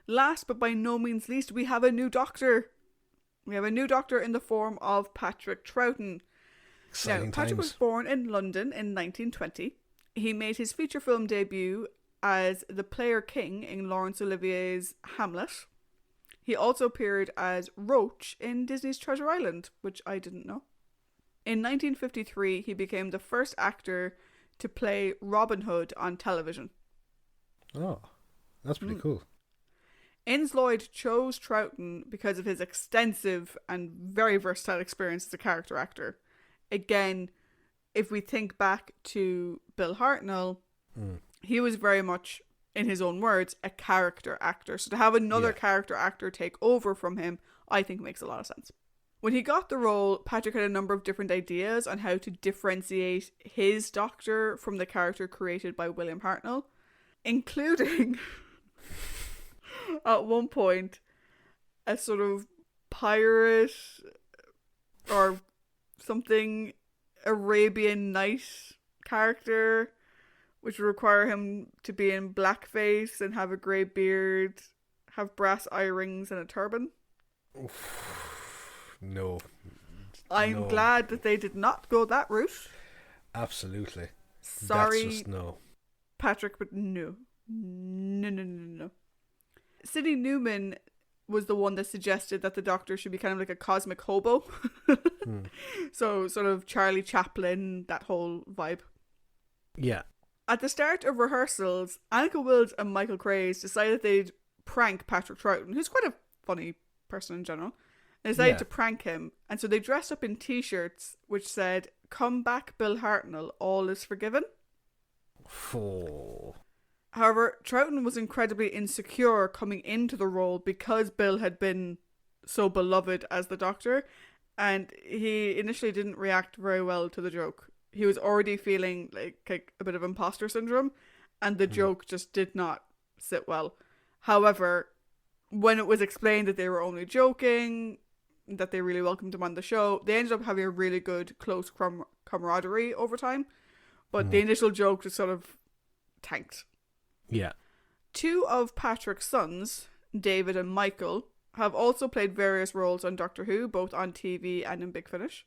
Last but by no means least, we have a new Doctor. We have a new Doctor in the form of Patrick Troughton. Exciting Patrick times. was born in London in 1920. He made his feature film debut as the player king in Laurence Olivier's Hamlet. He also appeared as Roach in Disney's Treasure Island, which I didn't know. In 1953, he became the first actor to play Robin Hood on television. Oh, that's pretty cool. Innes Lloyd chose Troughton because of his extensive and very versatile experience as a character actor. Again, if we think back to Bill Hartnell, he was very much, in his own words, a character actor. So to have another character actor take over from him, I think makes a lot of sense. When he got the role, Patrick had a number of different ideas on how to differentiate his Doctor from the character created by William Hartnell, including, at one point, a sort of pirate or something Arabian Night character, which would require him to be in blackface and have a grey beard, have brass eye rings and a turban. No. I'm glad that they did not go that route. Absolutely. Sorry, That's just no. Patrick, but no. No. Sidney Newman was the one that suggested that the Doctor should be kind of like a cosmic hobo. So sort of Charlie Chaplin, that whole vibe. Yeah. At the start of rehearsals, Annika Wills and Michael Craze decided they'd prank Patrick Troughton, who's quite a funny person in general. They decided to prank him, and so they dressed up in t-shirts which said, "Come back Bill Hartnell, all is forgiven." Oh. However, Troughton was incredibly insecure coming into the role because Bill had been so beloved as the Doctor, and he initially didn't react very well to the joke. he was already feeling like a bit of imposter syndrome, and the joke just did not sit well. However, when it was explained that they were only joking, that they really welcomed him on the show, they ended up having a really good, close camaraderie over time. But the initial joke just sort of tanked. Yeah. 2 of Patrick's sons, David and Michael, have also played various roles on Doctor Who, both on TV and in Big Finish.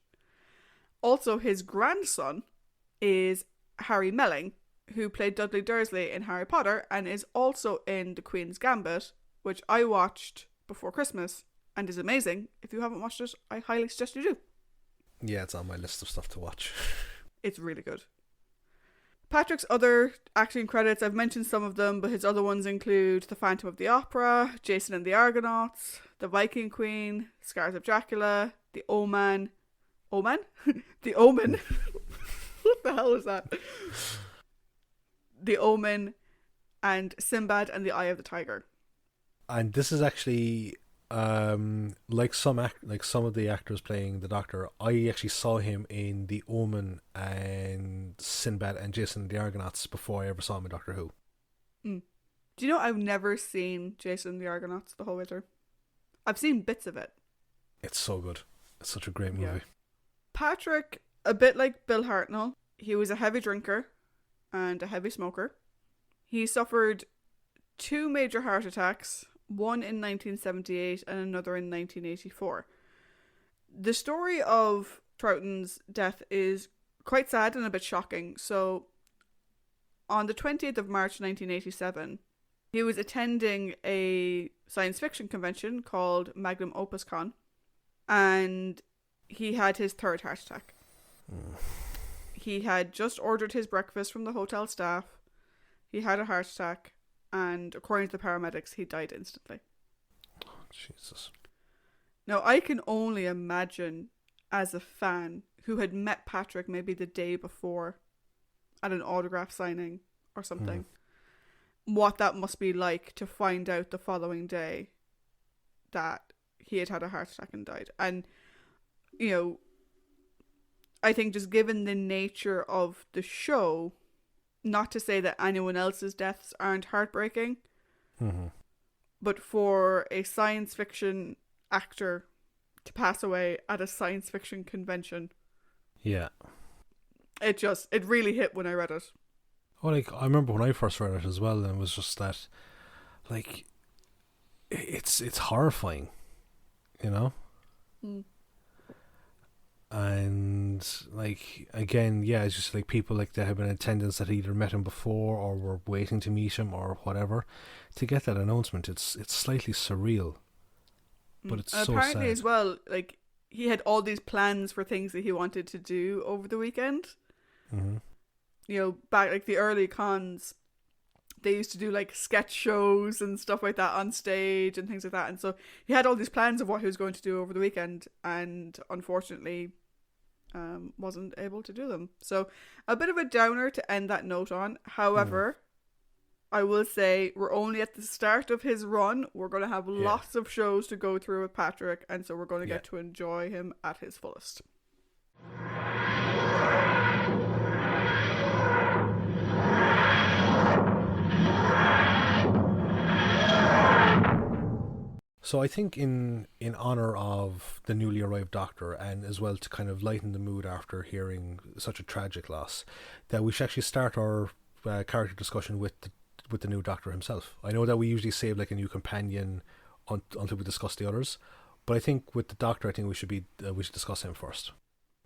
Also, his grandson is Harry Melling, who played Dudley Dursley in Harry Potter and is also in The Queen's Gambit, which I watched before Christmas and is amazing. If you haven't watched it, I highly suggest you do. Yeah, it's on my list of stuff to watch. It's really good. Patrick's other acting credits, I've mentioned some of them, but his other ones include The Phantom of the Opera, Jason and the Argonauts, The Viking Queen, Scars of Dracula, The Omen? The Omen? What the hell is that? The Omen, and Sinbad and the Eye of the Tiger. And this is actually like some of the actors playing the Doctor. I actually saw him in The Omen and Sinbad and Jason and the Argonauts before I ever saw him in Doctor Who. Do you know I've never seen Jason and the Argonauts the whole way through? I've seen bits of it. It's so good. It's such a great movie. Yeah. Patrick, a bit like Bill Hartnell, he was a heavy drinker and a heavy smoker. He suffered 2 major heart attacks, one in 1978 and another in 1984. The story of Troughton's death is quite sad and a bit shocking. So, on the 20th of March 1987, he was attending a science fiction convention called Magnum Opus Con, and he had his 3rd heart attack. He had just ordered his breakfast from the hotel staff. He had a heart attack, and according to the paramedics, he died instantly. Oh, Jesus. Now, I can only imagine, as a fan who had met Patrick maybe the day before at an autograph signing or something, what that must be like to find out the following day that he had had a heart attack and died. And, you know, I think just given the nature of the show, not to say that anyone else's deaths aren't heartbreaking, but for a science fiction actor to pass away at a science fiction convention, yeah, it really hit when I read it. Oh, like, I remember when I first read it as well, and it was just that, like, it's horrifying, you know? And, like, again, yeah, it's just like people like that have been in attendance that either met him before or were waiting to meet him or whatever. To get that announcement, it's slightly surreal, but it's so apparently sad as well, like, he had all these plans for things that he wanted to do over the weekend. You know, back like the early cons, they used to do like sketch shows and stuff like that on stage and things like that. And so he had all these plans of what he was going to do over the weekend, and unfortunately wasn't able to do them. So a bit of a downer to end that note on. However, I will say we're only at the start of his run. We're going to have lots of shows to go through with Patrick, and so we're going to get to enjoy him at his fullest. So I think in honour of the newly arrived Doctor, and as well to kind of lighten the mood after hearing such a tragic loss, that we should actually start our character discussion with the new Doctor himself. I know that we usually save like a new companion until we discuss the others, but I think with the Doctor, I think we should discuss him first.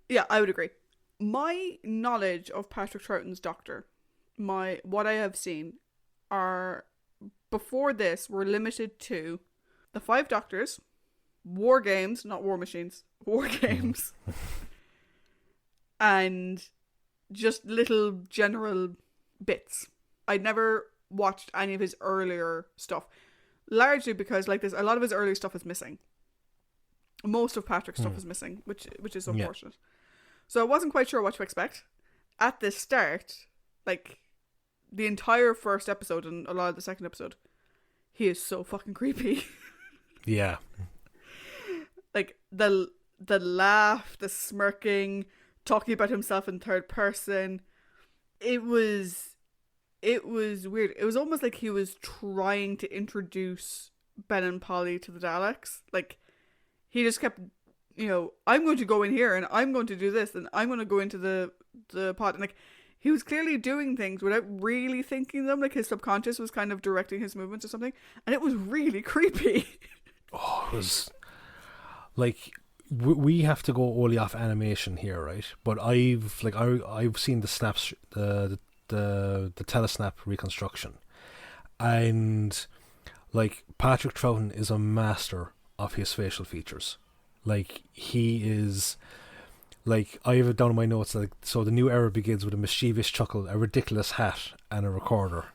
Yeah, I would agree. My knowledge of Patrick Troughton's Doctor, what I have seen, are before this were limited to the 5 Doctors, War Games, not War Machines, War Games, and just little general bits. I'd never watched any of his earlier stuff, largely because like a lot of his earlier stuff is missing. Most of Patrick's stuff is missing, which is unfortunate. So I wasn't quite sure what to expect. At the start, like the entire first episode and a lot of the second episode, he is so fucking creepy. Yeah. Like the laugh, the smirking, talking about himself in third person. It was weird. It was almost like he was trying to introduce Ben and Polly to the Daleks. Like, he just kept, I'm going to go in here and I'm going to do this and I'm going to go into the pod. And like, he was clearly doing things without really thinking them. Like, his subconscious was kind of directing his movements or something. And it was really creepy. Oh, it was like, we have to go only off animation here, right? But I've seen the snaps, the telesnap reconstruction, and like, Patrick Troughton is a master of his facial features. Like, he is, like, I have it down in my notes, like, so the new era begins with a mischievous chuckle, a ridiculous hat, and a recorder.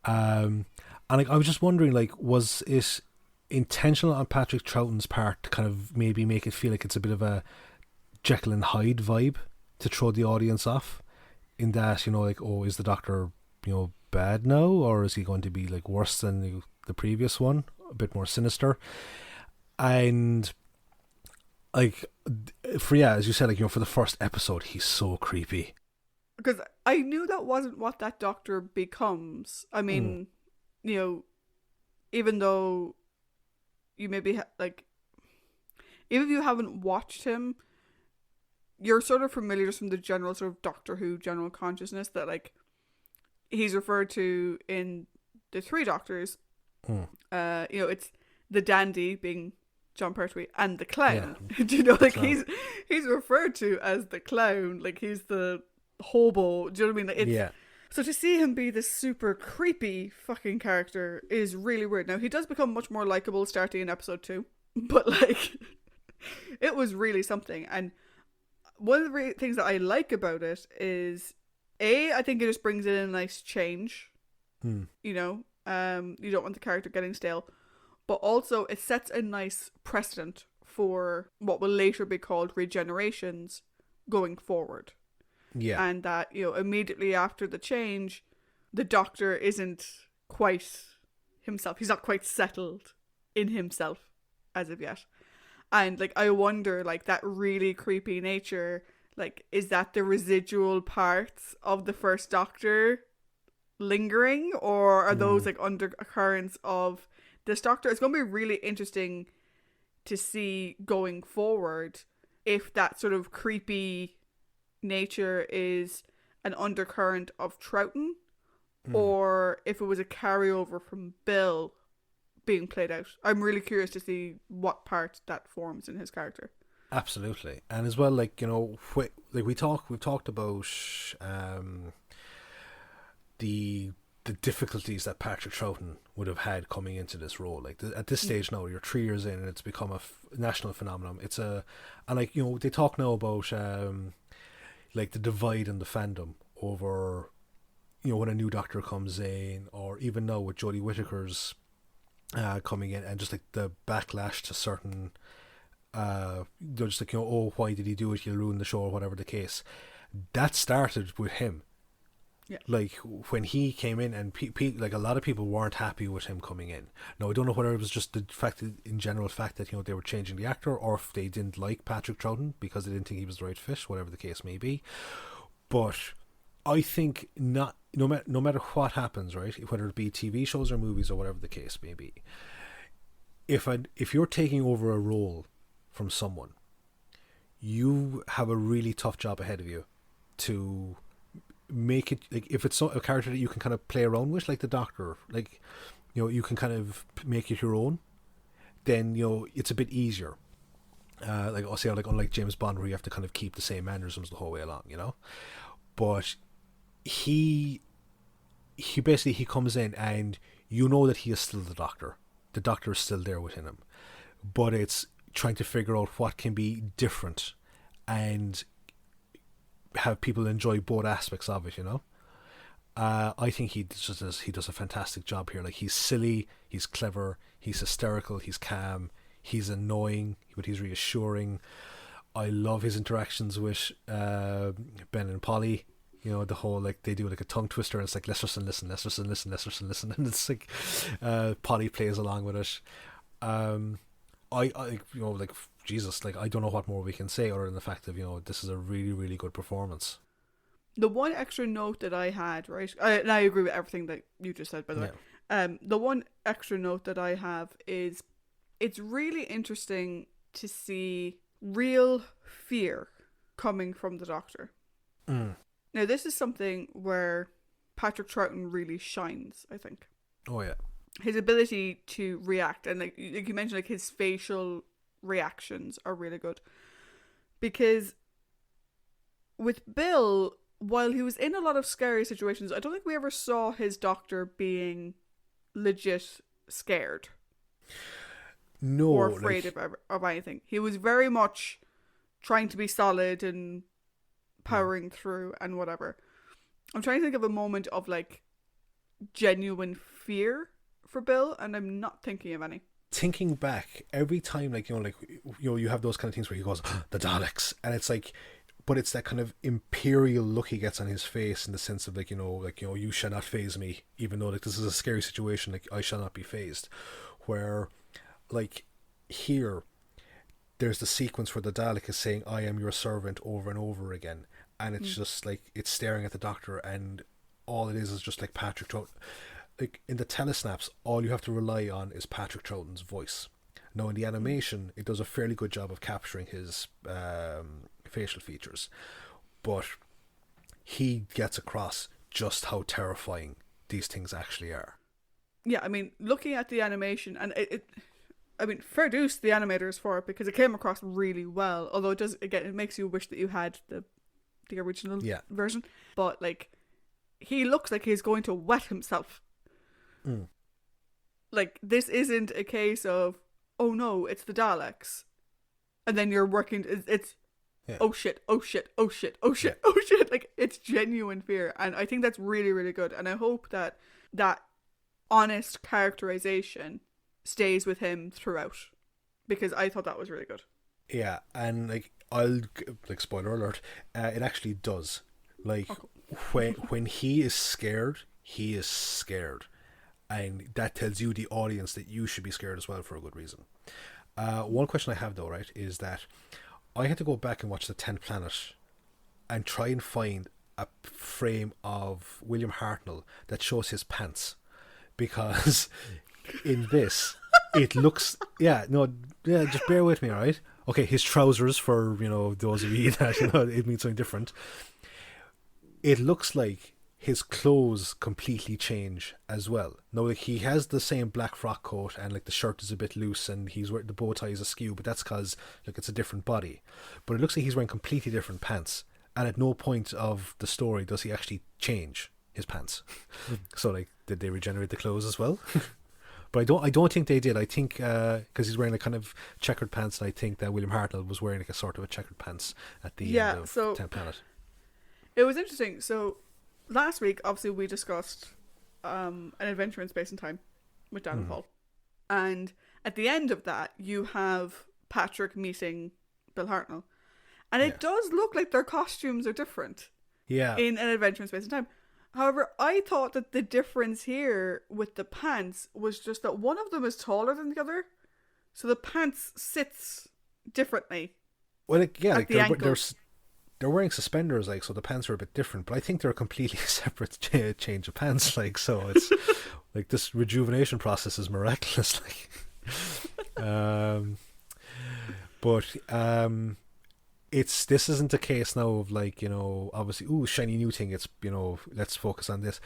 And like, I was just wondering, like, was it intentional on Patrick Troughton's part to kind of maybe make it feel like it's a bit of a Jekyll and Hyde vibe to throw the audience off, in that, like, oh, is the Doctor, bad now, or is he going to be like worse than the previous one, a bit more sinister? And like, as you said, like, for the first episode, he's so creepy. Because I knew that wasn't what that Doctor becomes. I mean, even though you maybe like, even if you haven't watched him, you're sort of familiar just from the general sort of Doctor Who general consciousness that, like, he's referred to in the Three Doctors. It's the dandy being John Pertwee and the clown. Yeah. Like, clown. He's referred to as the clown. Like, he's the hobo. Do you know what I mean? Like, so to see him be this super creepy fucking character is really weird. Now, he does become much more likable starting in episode 2, but like, it was really something. And one of the things that I like about it is, I think it just brings in a nice change. You don't want the character getting stale, but also it sets a nice precedent for what will later be called regenerations going forward. Yeah. And that, immediately after the change, the Doctor isn't quite himself. He's not quite settled in himself as of yet. And like, I wonder, like, that really creepy nature, like, is that the residual parts of the first Doctor lingering, or are those like undercurrents of this Doctor? It's going to be really interesting to see going forward if that sort of creepy nature is an undercurrent of Troughton, or if it was a carryover from Bill being played out. I'm really curious to see what part that forms in his character. Absolutely. And as well, like, we've talked about the difficulties that Patrick Troughton would have had coming into this role. Like, at this stage now, you're 3 years in and it's become a national phenomenon. They talk now about like the divide in the fandom over, when a new Doctor comes in, or even now with Jodie Whittaker's coming in, and just like the backlash to certain they're just like, oh, why did he do it, he'll ruin the show, or whatever the case. That started with him. Yeah. Like, when he came in, and like, a lot of people weren't happy with him coming in. Now, I don't know whether it was just the fact that, in general, fact that, they were changing the actor, or if they didn't like Patrick Troughton because they didn't think he was the right fit, whatever the case may be. But I think no matter what happens, right, whether it be TV shows or movies or whatever the case may be, if you're taking over a role from someone, you have a really tough job ahead of you to make it, like, if it's a character that you can kind of play around with, like the Doctor, like, you can kind of make it your own, then, it's a bit easier. Like, I'll say, like, unlike James Bond, where you have to kind of keep the same mannerisms the whole way along, but he basically comes in, and that he is still the Doctor. The Doctor is still there within him, but it's trying to figure out what can be different and have people enjoy both aspects of it. I think he does a fantastic job here. Like, he's silly, he's clever, he's hysterical, he's calm, he's annoying, but he's reassuring. I love his interactions with Ben and Polly. The whole, like, they do like a tongue twister, and it's like, let's just listen, and it's like, Polly plays along with it. I like, Jesus, like, I don't know what more we can say other than the fact of, this is a really, really good performance. The one extra note that I had, right, and I agree with everything that you just said, by the way. The one extra note that I have is it's really interesting to see real fear coming from the Doctor. Now, this is something where Patrick Troughton really shines, I think. Oh, yeah. His ability to react, and like you mentioned, like his facial reactions are really good. Because with Bill, while he was in a lot of scary situations, I don't think we ever saw his Doctor being legit scared. No. Or afraid of anything. He was very much trying to be solid and powering through and whatever. I'm trying to think of a moment of like genuine fear for Bill, and I'm not thinking of any. Thinking back, every time, like, you have those kind of things where he goes, the Daleks, and it's like, but it's that kind of imperial look he gets on his face in the sense of like, you shall not faze me, even though like this is a scary situation, like I shall not be fazed. Where, like, here, there's the sequence where the Dalek is saying, I am your servant, over and over again, and it's just like, it's staring at the Doctor, and all it is just like Patrick Troughton. Like, in the telesnaps, all you have to rely on is Patrick Troughton's voice. Now, in the animation, it does a fairly good job of capturing his facial features, but he gets across just how terrifying these things actually are. Yeah, I mean, looking at the animation, and I mean, fair dues to the animators for it, because it came across really well, although it does, again, it makes you wish that you had the original version, but like, he looks like he's going to wet himself. Like, this isn't a case of, oh no, it's the Daleks, and then you're working, it's oh shit, oh shit, oh shit, oh shit, oh shit, like, it's genuine fear, and I think that's really, really good, and I hope that honest characterization stays with him throughout, because I thought that was really good. Yeah, and like, spoiler alert, it actually does. Like, when he is scared, and that tells you, the audience, that you should be scared as well, for a good reason. One question I have though, right, is that I had to go back and watch The 10th Planet and try and find a frame of William Hartnell that shows his pants, because in this it looks just bear with me, alright? Okay, his trousers, for those of you that it means something different. It looks like his clothes completely change as well. Now, like, he has the same black frock coat, and like the shirt is a bit loose, and he's wearing the bow tie is askew, but that's because like it's a different body. But it looks like he's wearing completely different pants, and at no point of the story does he actually change his pants. So like, did they regenerate the clothes as well? But I don't think they did. I think because he's wearing like kind of checkered pants, and I think that William Hartnell was wearing like a sort of a checkered pants at the end of 10th Planet. It was interesting. So last week, obviously, we discussed An Adventure in Space and Time with Dan and Paul. And at the end of that, you have Patrick meeting Bill Hartnell. And it does look like their costumes are different in An Adventure in Space and Time. However, I thought that the difference here with the pants was just that one of them is taller than the other. So the pants sits differently. Well, they're wearing suspenders, like, so the pants are a bit different, but I think they're a completely separate change of pants, like, so it's like this rejuvenation process is miraculous, like. This isn't a case now of like, obviously, shiny new thing, it's, let's focus on this.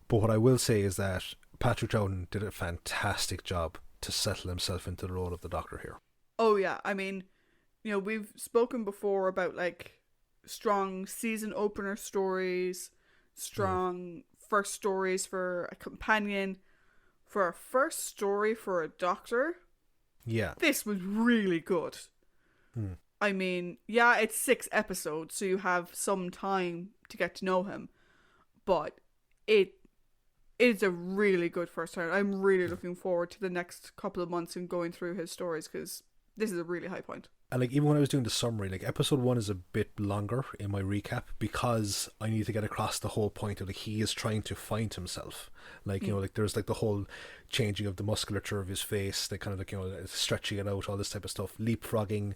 But what I will say is that Patrick Troughton did a fantastic job to settle himself into the role of the Doctor here. Oh yeah, I mean, we've spoken before about like strong season opener stories, strong first stories for a companion. For a first story for a Doctor, this was really good. I mean, it's 6 episodes, so you have some time to get to know him, but it is a really good first time. I'm really looking forward to the next couple of months and going through his stories, because this is a really high point. And like even when I was doing the summary, like episode 1 is a bit longer in my recap because I need to get across the whole point of like he is trying to find himself. Like, you know, like there's like the whole changing of the musculature of his face, they kind of like, you know, stretching it out, all this type of stuff, leapfrogging,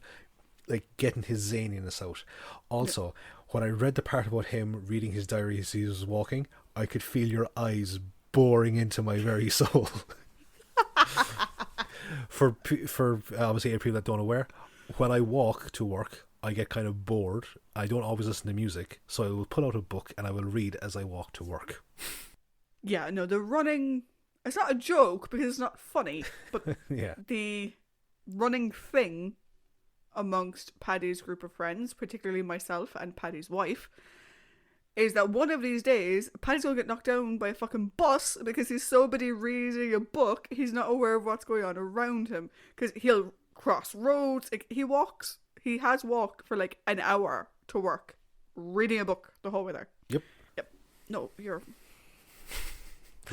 like getting his zaniness out. Also, when I read the part about him reading his diary as he was walking, I could feel your eyes boring into my very soul. For obviously people that don't know where, when I walk to work, I get kind of bored. I don't always listen to music, so I will pull out a book and I will read as I walk to work. Yeah, no, the running, it's not a joke because it's not funny, but Yeah. the running thing amongst Paddy's group of friends, particularly myself and Paddy's wife, is that one of these days, Paddy's going to get knocked down by a fucking bus because he's so busy reading a book, he's not aware of what's going on around him. Because he'll cross roads, like, he has walked for like an hour to work, reading a book the whole way there. Yep. No,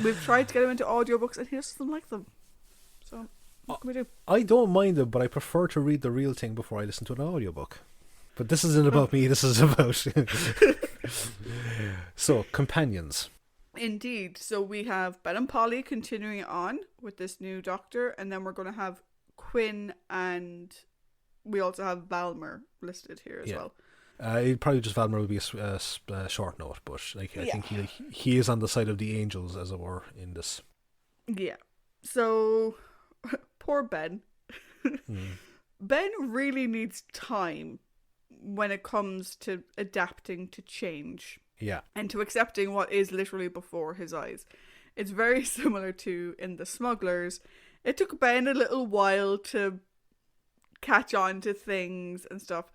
we've tried to get him into audiobooks and he just doesn't like them. So, what can we do? I don't mind them, but I prefer to read the real thing before I listen to an audiobook. But this isn't about me, this is about... So, companions. Indeed. So we have Ben and Polly continuing on with this new doctor, and then we're going to have Quinn, and we also have Valmer listed here as well. Probably just Valmer would be a short note, but like I think he is on the side of the angels, as it were, in this. Yeah. So, poor Ben. Ben really needs time when it comes to adapting to change. Yeah. And to accepting what is literally before his eyes. It's very similar to in The Smugglers. It took Ben a little while to catch on to things and stuff.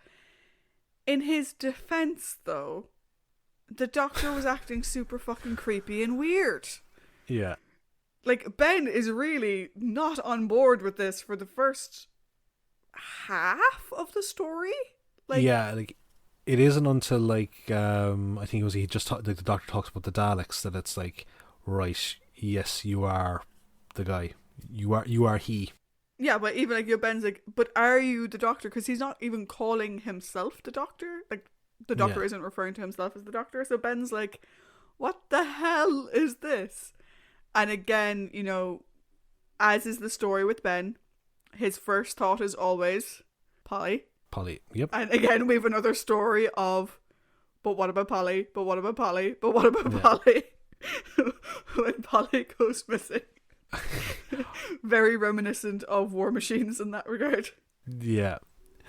In his defense, though, the doctor was acting super fucking creepy and weird. Yeah. Like, Ben is really not on board with this for the first half of the story. Like, yeah, like it isn't until like I think it was like the doctor talks about the Daleks that it's like, right, yes, you are the guy, you are he. Yeah, but even like Ben's like, but are you the doctor? Because he's not even calling himself the doctor. Like the doctor isn't referring to himself as the doctor. So Ben's like, what the hell is this? And again, you know, as is the story with Ben, his first thought is always Polly. Polly, yep. And again, we have another story of, but what about Polly? But what about Polly? But what about Polly? When Polly goes missing. Very reminiscent of War Machines in that regard. Yeah.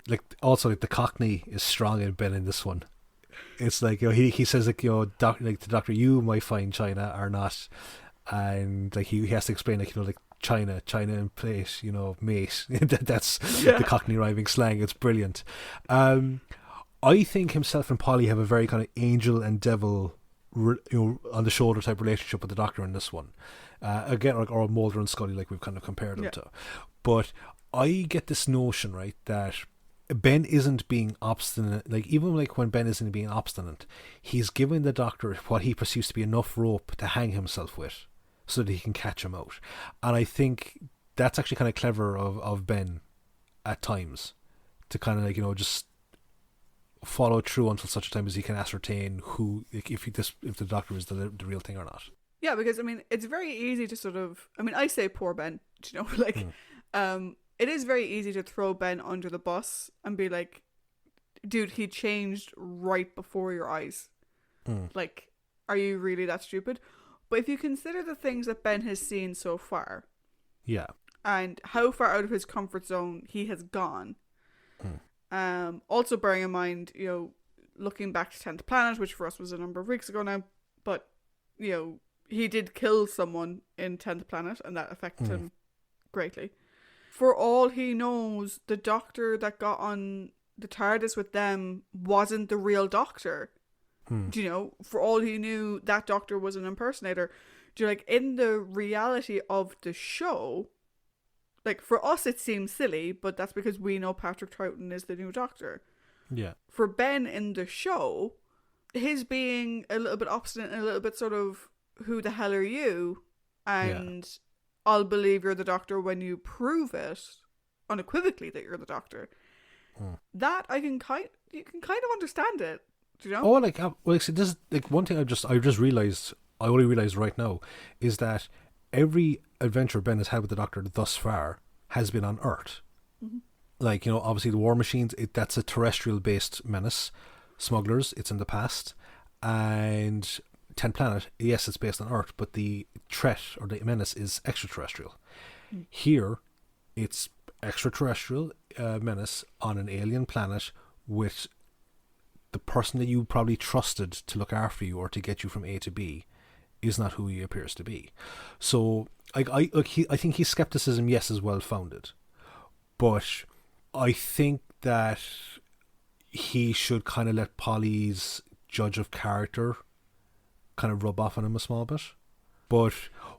Like, also, like, the Cockney is strong in Ben in this one. It's like, you know, he says, like, you know, like, the doctor, you, my fine China, are not. And, like, he has to explain, like, you know, like, China in place, you know, mate. That's the Cockney rhyming slang. It's brilliant. I think himself and Polly have a very kind of angel and devil, you know, on the shoulder type relationship with the doctor in this one. Again, like, or Mulder and Scully, like we've kind of compared them to. But I get this notion, right, that Ben isn't being obstinate. Like, even like when Ben isn't being obstinate, he's giving the doctor what he perceives to be enough rope to hang himself with, so that he can catch him out. And I think that's actually kind of clever of Ben at times, to kind of, like, you know, just follow through until such a time as he can ascertain who, like, if the doctor is the real thing or not. Yeah, because I mean, it's very easy to sort of, I mean, I say poor Ben, you know, like, it is very easy to throw Ben under the bus and be like, dude, he changed right before your eyes. Like, are you really that stupid? But if you consider the things that Ben has seen so far, and how far out of his comfort zone he has gone, also bearing in mind, you know, looking back to 10th Planet, which for us was a number of weeks ago now, but, you know, he did kill someone in 10th Planet, and that affected him greatly. For all he knows, the doctor that got on the TARDIS with them wasn't the real doctor. Do you know, for all he knew, that doctor was an impersonator. Do you know, like, in the reality of the show, like, for us it seems silly, but that's because we know Patrick Troughton is the new doctor. Yeah. For Ben in the show, his being a little bit obstinate and a little bit sort of, who the hell are you? And I'll believe you're the doctor when you prove it unequivocally that you're the doctor. That you can kind of understand it. Do you know? Oh, like see, this is like one thing I just realized. I only realized right now is that every adventure Ben has had with the Doctor thus far has been on Earth. Mm-hmm. Like, you know, obviously the War Machines, that's a terrestrial based menace. Smugglers, it's in the past, and 10th Planet, yes, it's based on Earth, but the threat or the menace is extraterrestrial. Here, it's extraterrestrial menace on an alien planet with the person that you probably trusted to look after you or to get you from A to B is not who he appears to be. So, I think his skepticism, yes, is well founded, but I think that he should kind of let Polly's judge of character kind of rub off on him a small bit. But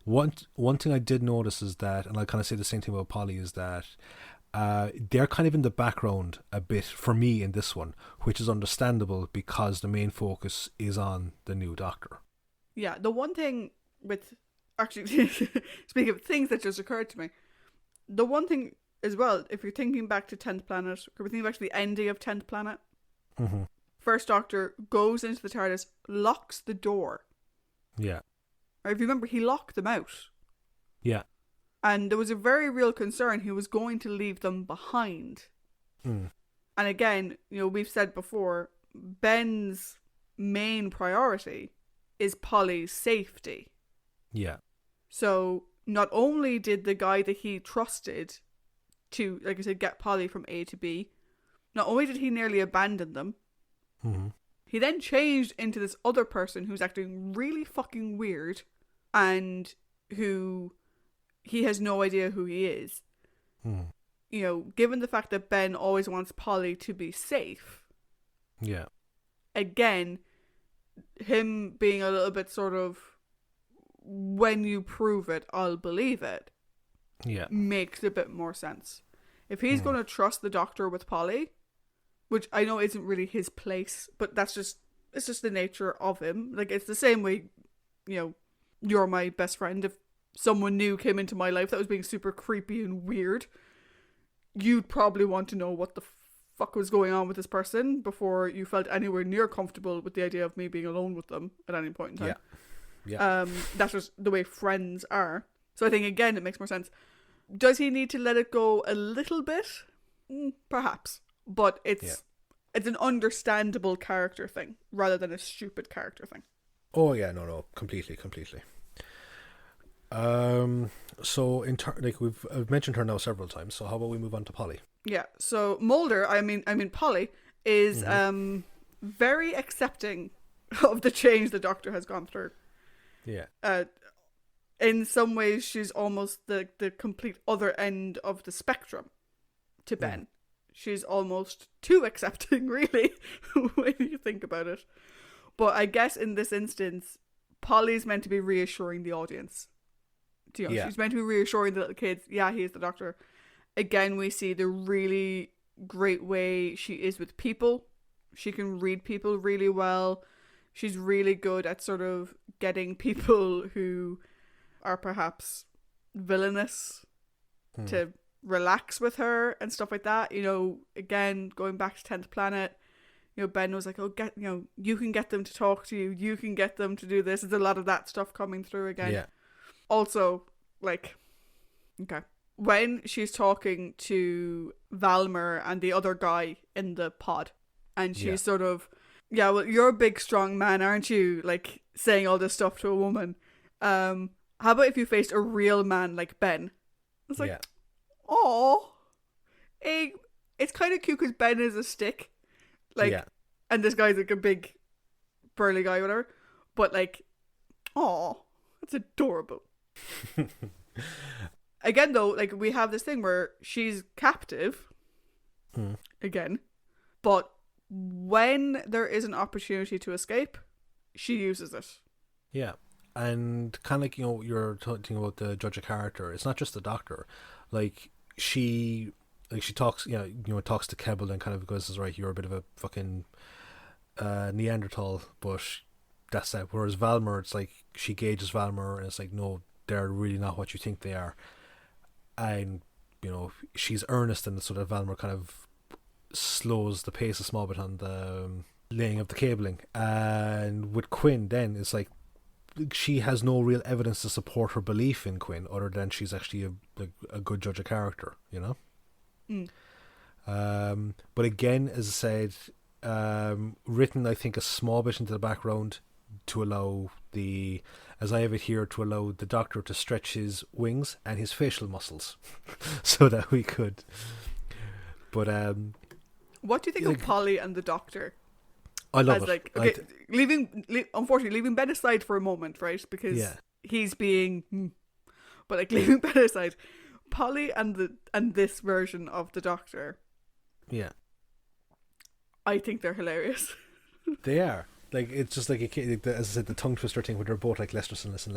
one thing I did notice is that, and I kind of say the same thing about Polly, is that they're kind of in the background a bit for me in this one, which is understandable because the main focus is on the new Doctor. Yeah, the one thing with, actually, speaking of things that just occurred to me, the one thing as well, if you're thinking back to 10th Planet, or we're thinking back to the ending of 10th Planet, First Doctor goes into the TARDIS, locks the door. Yeah. Or if you remember, he locked them out. Yeah. And there was a very real concern he was going to leave them behind. And again, you know, we've said before, Ben's main priority is Polly's safety. Yeah. So not only did the guy that he trusted to, like I said, get Polly from A to B, not only did he nearly abandon them, he then changed into this other person who's acting really fucking weird and who he has no idea who he is. You know, given the fact that Ben always wants Polly to be safe. Yeah. Again, him being a little bit sort of, when you prove it, I'll believe it. Yeah. Makes a bit more sense. If he's going to trust the Doctor with Polly, which I know isn't really his place, but it's just the nature of him. Like, it's the same way, you know, you're my best friend. If someone new came into my life that was being super creepy and weird, you'd probably want to know what the fuck was going on with this person before you felt anywhere near comfortable with the idea of me being alone with them at any point in time. Yeah. That's just the way friends are. So I think, again, it makes more sense. Does he need to let it go a little bit? Perhaps. But it's an understandable character thing rather than a stupid character thing. Oh yeah, no, completely. So I've mentioned her now several times. So how about we move on to Polly? Yeah. So Mulder, I mean Polly is very accepting of the change the Doctor has gone through. Yeah. In some ways, she's almost the complete other end of the spectrum to Ben. She's almost too accepting, really, when you think about it. But I guess in this instance, Polly's meant to be reassuring the audience. You know, she's meant to be reassuring the little kids, yeah, he is the Doctor. Again, we see the really great way she is with people. She can read people really well. She's really good at sort of getting people who are perhaps villainous to relax with her and stuff like that. You know, again, going back to 10th Planet, you know, Ben was like, oh, you can get them to talk to you. You can get them to do this. There's a lot of that stuff coming through again. Yeah. Also, like, okay, when she's talking to Valmer and the other guy in the pod, and she's sort of, yeah, well, you're a big, strong man, aren't you? Like, saying all this stuff to a woman. How about if you faced a real man like Ben? It's like, oh, it's kind of cute because Ben is a stick. Like, and this guy's like a big, burly guy, whatever. But like, oh, that's adorable. Again, though, like, we have this thing where she's captive, again, but when there is an opportunity to escape, she uses it. Yeah. And kind of like, you know, you're talking about the judge of character. It's not just the Doctor. Like, she talks, talks to Kebbel and kind of goes, right, you're a bit of a fucking Neanderthal, but that's that. Whereas Valmer, it's like, she gauges Valmer and it's like, no, they're really not what you think they are. And, you know, she's earnest, and so that Valmer kind of slows the pace a small bit on the laying of the cabling. And with Quinn, then it's like she has no real evidence to support her belief in Quinn, other than she's actually a good judge of character, you know. But again, as I said, written I think a small bit into the background to allow as I have it here, to allow the Doctor to stretch his wings and his facial muscles so that we could. But what do you think of Polly and the Doctor? I love it. Like, okay, unfortunately, leaving Ben aside for a moment, right? Because he's being, but like leaving Ben aside, Polly and this version of the Doctor. Yeah, I think they're hilarious. They are. Like, it's just like, as I said, the tongue twister thing where they're both like, listen. And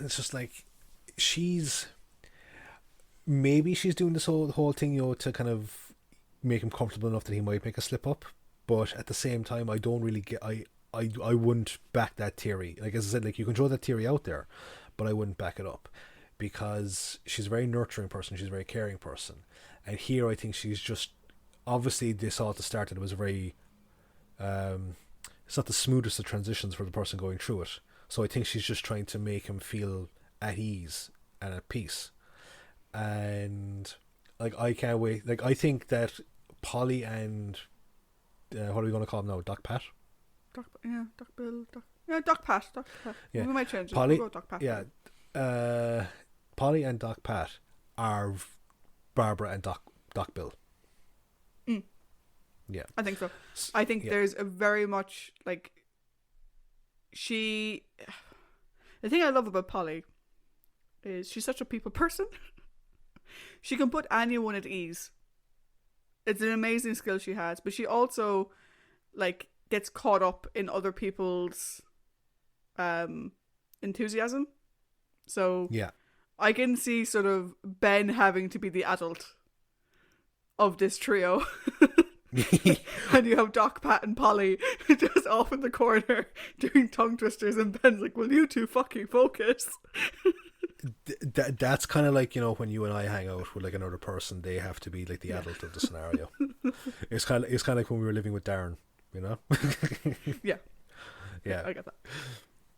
it's just like, maybe she's doing this whole thing, you know, to kind of make him comfortable enough that he might make a slip up. But at the same time, I don't really get, I wouldn't back that theory. Like, as I said, like, you can throw that theory out there, but I wouldn't back it up. Because she's a very nurturing person, she's a very caring person. And here I think she's just, obviously they saw at the start that it was a very, it's not the smoothest of transitions for the person going through it. So I think she's just trying to make him feel at ease and at peace. And like, I can't wait. Like, I think that Polly and what are we going to call him now? Doc Pat? Doc Pat. Yeah. We might change it. Polly, we'll go Doc Pat. Yeah. Polly and Doc Pat are Barbara and Doc Bill. Yeah, I think so. I think there's a very much like the thing I love about Polly is she's such a people person. She can put anyone at ease. It's an amazing skill she has, but she also like gets caught up in other people's enthusiasm. So yeah, I can see sort of Ben having to be the adult of this trio. And you have Doc, Pat and Polly just off in the corner doing tongue twisters, and Ben's like, will you two fucking focus? That's kind of like, you know, when you and I hang out with like another person, they have to be like the adult of the scenario. It's kind of like when we were living with Darren, you know. Yeah, I get that.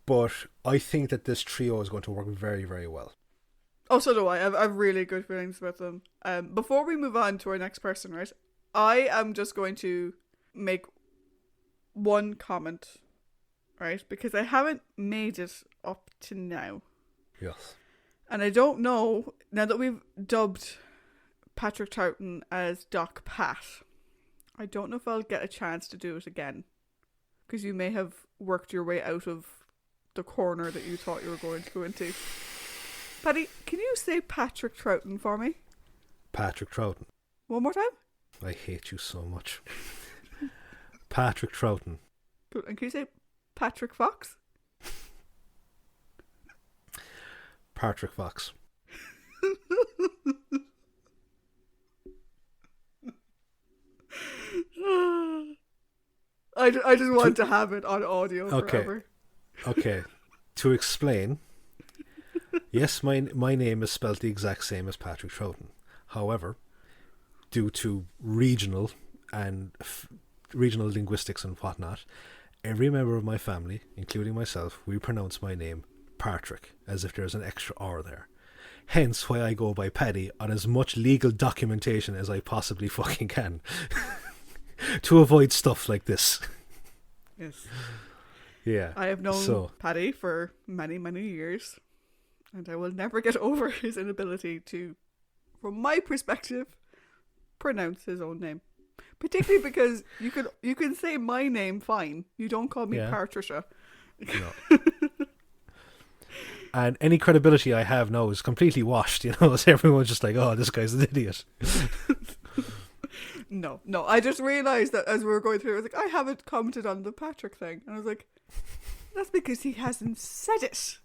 But I think that this trio is going to work very, very well. Oh, so do I. I have really good feelings about them. Before we move on to our next person, right, I am just going to make one comment, right, because I haven't made it up to now. Yes. And I don't know, now that we've dubbed Patrick Troughton as Doc Pat, I don't know if I'll get a chance to do it again. Because you may have worked your way out of the corner that you thought you were going to go into. Paddy, can you say Patrick Troughton for me? Patrick Troughton. One more time? I hate you so much. Patrick Troughton. Cool. And can you say Patrick Fox? Patrick Fox. I just want to have it on audio forever. Okay. To explain, yes, my name is spelled the exact same as Patrick Troughton. However, due to regional linguistics and whatnot, every member of my family, including myself, we pronounce my name Patrick, as if there's an extra R there. Hence why I go by Paddy on as much legal documentation as I possibly fucking can. To avoid stuff like this. Yes. Yeah. I have known Paddy for many, many years, and I will never get over his inability to, from my perspective, pronounce his own name. Particularly because you can say my name fine. You don't call me Patricia. No. And any credibility I have now is completely washed, you know, so everyone's just like, oh, this guy's an idiot. No, I just realised that as we were going through, I was like, I haven't commented on the Patrick thing. And I was like, that's because he hasn't said it.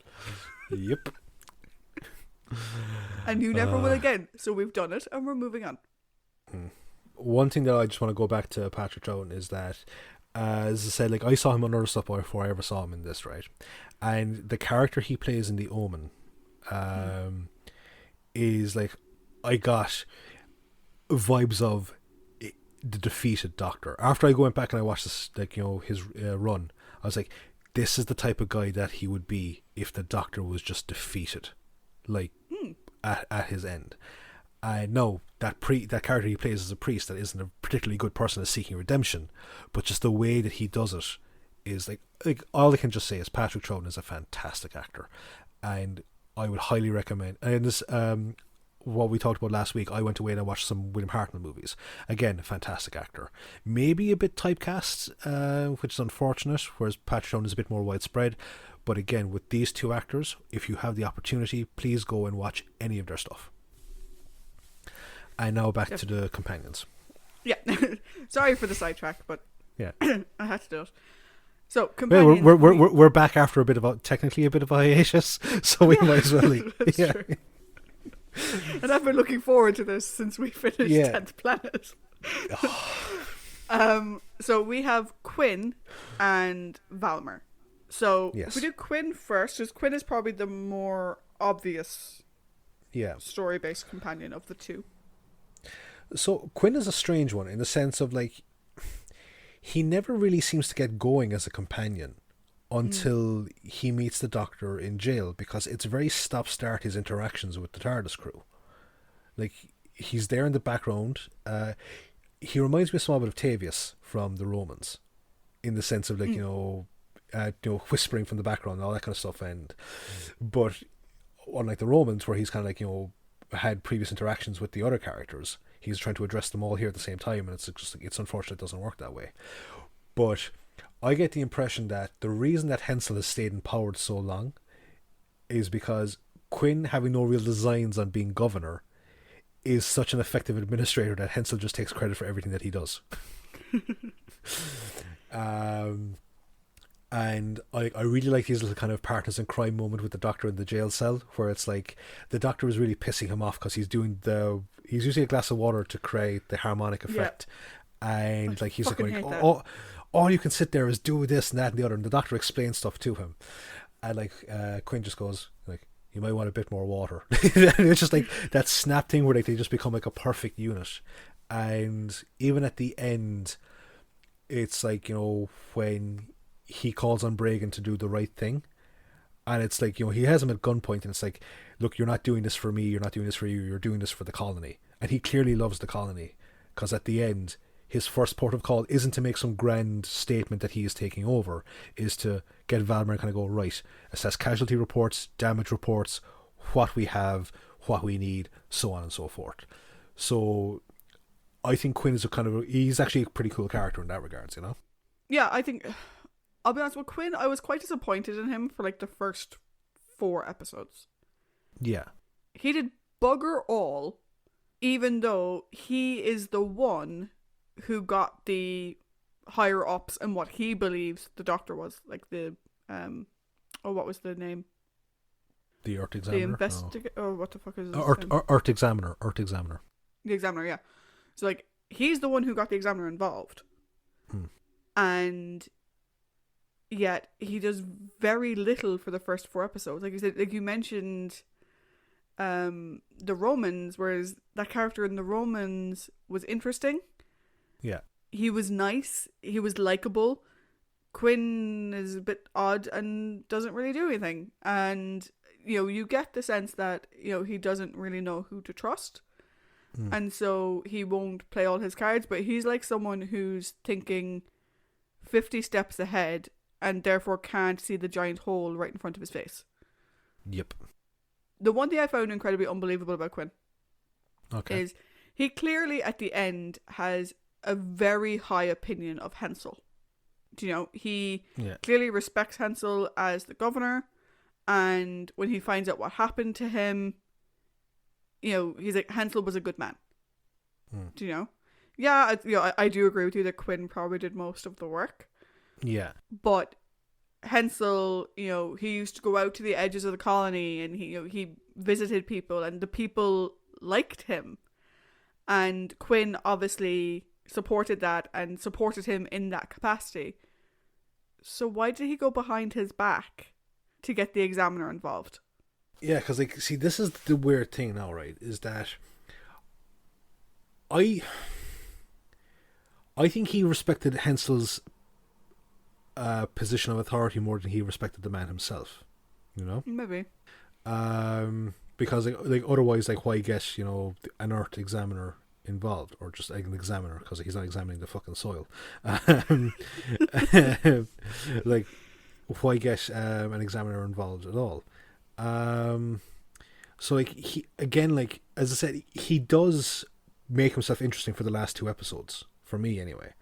Yep. And you never will again. So we've done it and we're moving on. One thing that I just want to go back to Patrick Troughton is that, as I said, like, I saw him on other stuff before I ever saw him in this, right? And the character he plays in The Omen is like, I got vibes of the defeated Doctor. After I went back and I watched this, like, you know, his run, I was like, this is the type of guy that he would be if the Doctor was just defeated, like at his end. I know that character he plays as a priest that isn't a particularly good person is seeking redemption, but just the way that he does it is like all I can just say is Patrick Troughton is a fantastic actor, and I would highly recommend. And this, what we talked about last week, I went away and I watched some William Hartnell movies. Again, a fantastic actor. Maybe a bit typecast, which is unfortunate, whereas Patrick Troughton is a bit more widespread. But again, with these two actors, if you have the opportunity, please go and watch any of their stuff. And now back to the companions. Yeah. Sorry for the sidetrack, but yeah, I had to do it. So companions. Well, we're back after technically a bit of a hiatus, so we might as well. That's true. And I've been looking forward to this since we finished 10th Planet. So we have Quinn and Valmer. So if we do Quinn first, because Quinn is probably the more obvious story-based companion of the two. So Quinn is a strange one in the sense of, like, he never really seems to get going as a companion until he meets the Doctor in jail, because it's very stop-start his interactions with the TARDIS crew. Like, he's there in the background. He reminds me a small bit of Tavius from the Romans, in the sense of, like, you know, whispering from the background and all that kind of stuff. But unlike the Romans, where he's kind of like, you know, had previous interactions with the other characters, he's trying to address them all here at the same time, and it's unfortunate it doesn't work that way. But I get the impression that the reason that Hensel has stayed in power so long is because Quinn, having no real designs on being governor, is such an effective administrator that Hensel just takes credit for everything that he does. And I really like his little kind of partners in crime moment with the Doctor in the jail cell, where it's like the Doctor is really pissing him off because he's using a glass of water to create the harmonic effect, and like he's like going, all you can sit there is do this and that and the other, and the Doctor explains stuff to him, and like Quinn just goes like, you might want a bit more water. It's just like that snap thing where like they just become like a perfect unit. And even at the end, it's like, you know, when he calls on Bragan to do the right thing, and it's like, you know, he has him at gunpoint, and it's like, look, you're not doing this for me, you're not doing this for you, you're doing this for the colony. And he clearly loves the colony, because at the end, his first port of call isn't to make some grand statement that he is taking over, is to get Valmer and kind of go, right, assess casualty reports, damage reports, what we have, what we need, so on and so forth. So I think Quinn is he's actually a pretty cool character in that regards, you know? Yeah, I think, I'll be honest with Quinn, I was quite disappointed in him for like the first 4 episodes. Yeah. He did bugger all, even though he is the one who got the higher ups and what he believes the Doctor was. Like the, what was the name? The Earth Examiner? The investigator? Oh, what the fuck is this? Earth Examiner. Earth Examiner. The Examiner, yeah. So like, he's the one who got the Examiner involved. And yet he does very little for the first 4 episodes. Like you said, like you mentioned the Romans, whereas that character in the Romans was interesting. Yeah. He was nice. He was likable. Quinn is a bit odd and doesn't really do anything. And, you know, you get the sense that, you know, he doesn't really know who to trust. And so he won't play all his cards, but he's like someone who's thinking 50 steps ahead and therefore can't see the giant hole right in front of his face. Yep. The one thing I found incredibly unbelievable about Quinn is he clearly at the end has a very high opinion of Hensel. You know, he clearly respects Hensel as the governor, and when he finds out what happened to him, you know, he's like, Hensel was a good man. Do you know? Yeah, I do agree with you that Quinn probably did most of the work. Yeah. But Hensel, you know, he used to go out to the edges of the colony, and he visited people, and the people liked him. And Quinn obviously supported that and supported him in that capacity. So why did he go behind his back to get the Examiner involved? Yeah, because, like, see, this is the weird thing now, right? Is that I think he respected Hensel's position of authority more than he respected the man himself. You know, maybe. Because like otherwise, like, why get, you know, an Earth examiner involved, or just like an examiner, because he's not examining the fucking soil. Like, why get an examiner involved at all? So like, he, again, like as I said, he does make himself interesting for the last 2 episodes, for me anyway.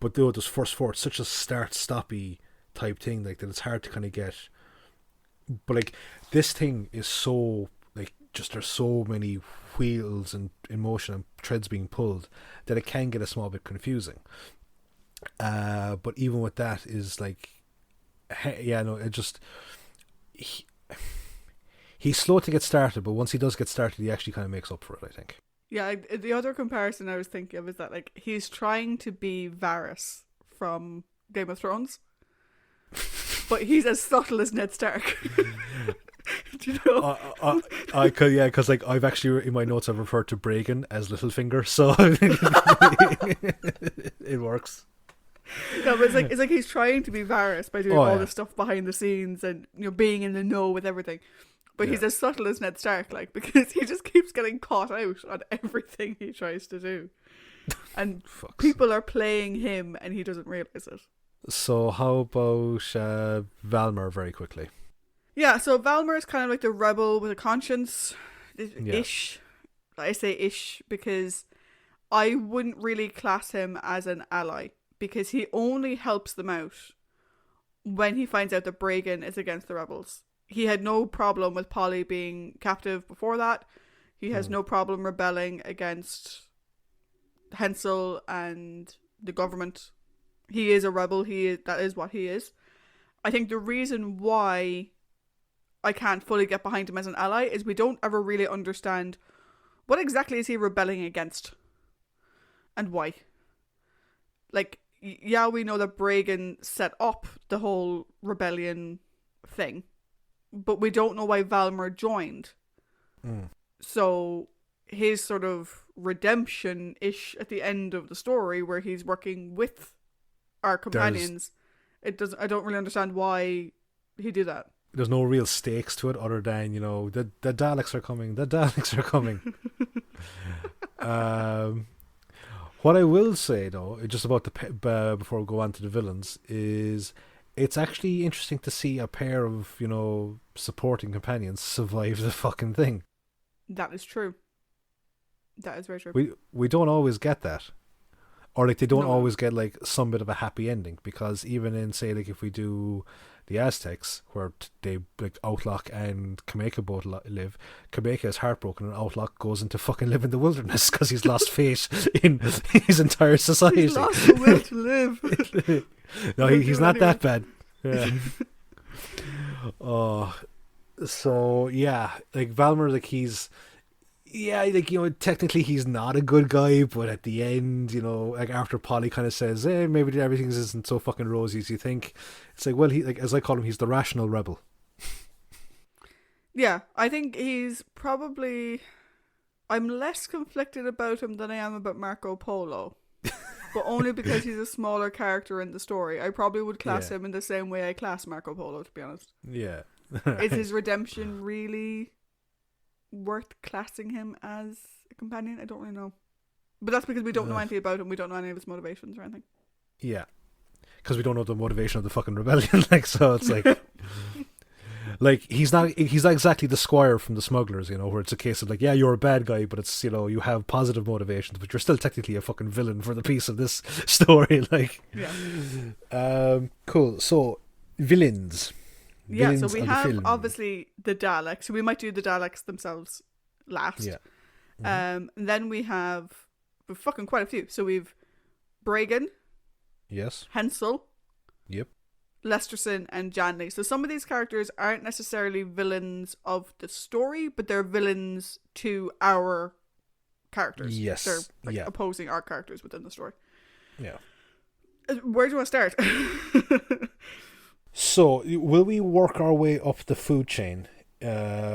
But though those first 4, it's such a start-stoppy type thing, like, that it's hard to kind of get. But like, this thing is so, like, just there's so many wheels and in motion and threads being pulled that it can get a small bit confusing. But even with that, is like, yeah, no, it just, he's slow to get started, but once he does get started, he actually kind of makes up for it, I think. Yeah, the other comparison I was thinking of is that, like, he's trying to be Varys from Game of Thrones, but he's as subtle as Ned Stark. Do you know? I could, yeah, because like, I've actually in my notes I've referred to Bragan as Littlefinger, so it works. No, but it's like he's trying to be Varys by doing all the stuff behind the scenes and, you know, being in the know with everything. But he's as subtle as Ned Stark, like, because he just keeps getting caught out on everything he tries to do. And people are playing him and he doesn't realise it. So how about Valmer very quickly? Yeah, so Valmer is kind of like the rebel with a conscience. Ish. I say ish because I wouldn't really class him as an ally, because he only helps them out when he finds out that Bragan is against the rebels. He had no problem with Polly being captive before that. He has no problem rebelling against Hensel and the government. He is a rebel. That is what he is. I think the reason why I can't fully get behind him as an ally is we don't ever really understand what exactly is he rebelling against and why. Like, yeah, we know that Bragan set up the whole rebellion thing, but we don't know why Valmer joined. So his sort of redemption-ish at the end of the story, where he's working with our companions, I don't really understand why he did that. There's no real stakes to it other than, you know, the Daleks are coming. The Daleks are coming. What I will say, though, just about before we go on to the villains, is it's actually interesting to see a pair of, you know, supporting companions survive the fucking thing. That is true. That is very true. We don't always get that. Or, like, they don't always get, like, some bit of a happy ending, because even in, say, like, if we do the Aztecs, where they, like, Outlook and Kameka both live, Kameka is heartbroken and Outlook goes into fucking live in the wilderness because he's lost faith in his entire society. He's lost the will to live. No, he's not that bad. Yeah. So, yeah, like, Valmer, like, he's... Yeah, like, you know, technically he's not a good guy, but at the end, you know, like, after Polly kind of says, maybe everything isn't so fucking rosy as you think, it's like, well, he, like, as I call him, he's the rational rebel. Yeah, I think he's probably... I'm less conflicted about him than I am about Marco Polo. But only because he's a smaller character in the story. I probably would class him in the same way I class Marco Polo, to be honest. Yeah. Is his redemption really worth classing him as a companion? I don't really know. But that's because we don't know anything about him. We don't know any of his motivations or anything. Yeah. Because we don't know the motivation of the fucking rebellion. Like, so it's like... like, he's not exactly the squire from the Smugglers, you know, where it's a case of, like, yeah, you're a bad guy, but it's, you know, you have positive motivations, but you're still technically a fucking villain for the piece of this story. Like, yeah. Cool. So, villains. Yeah, so we have obviously the Daleks. So we might do the Daleks themselves last. Yeah. And then we've fucking quite a few. So we've Bragan. Yes. Hensel. Yep. Lesterson and Janley. So some of these characters aren't necessarily villains of the story, but they're villains to our characters. Yes. They're like opposing our characters within the story. Yeah. Where do you want to start? So, will we work our way up the food chain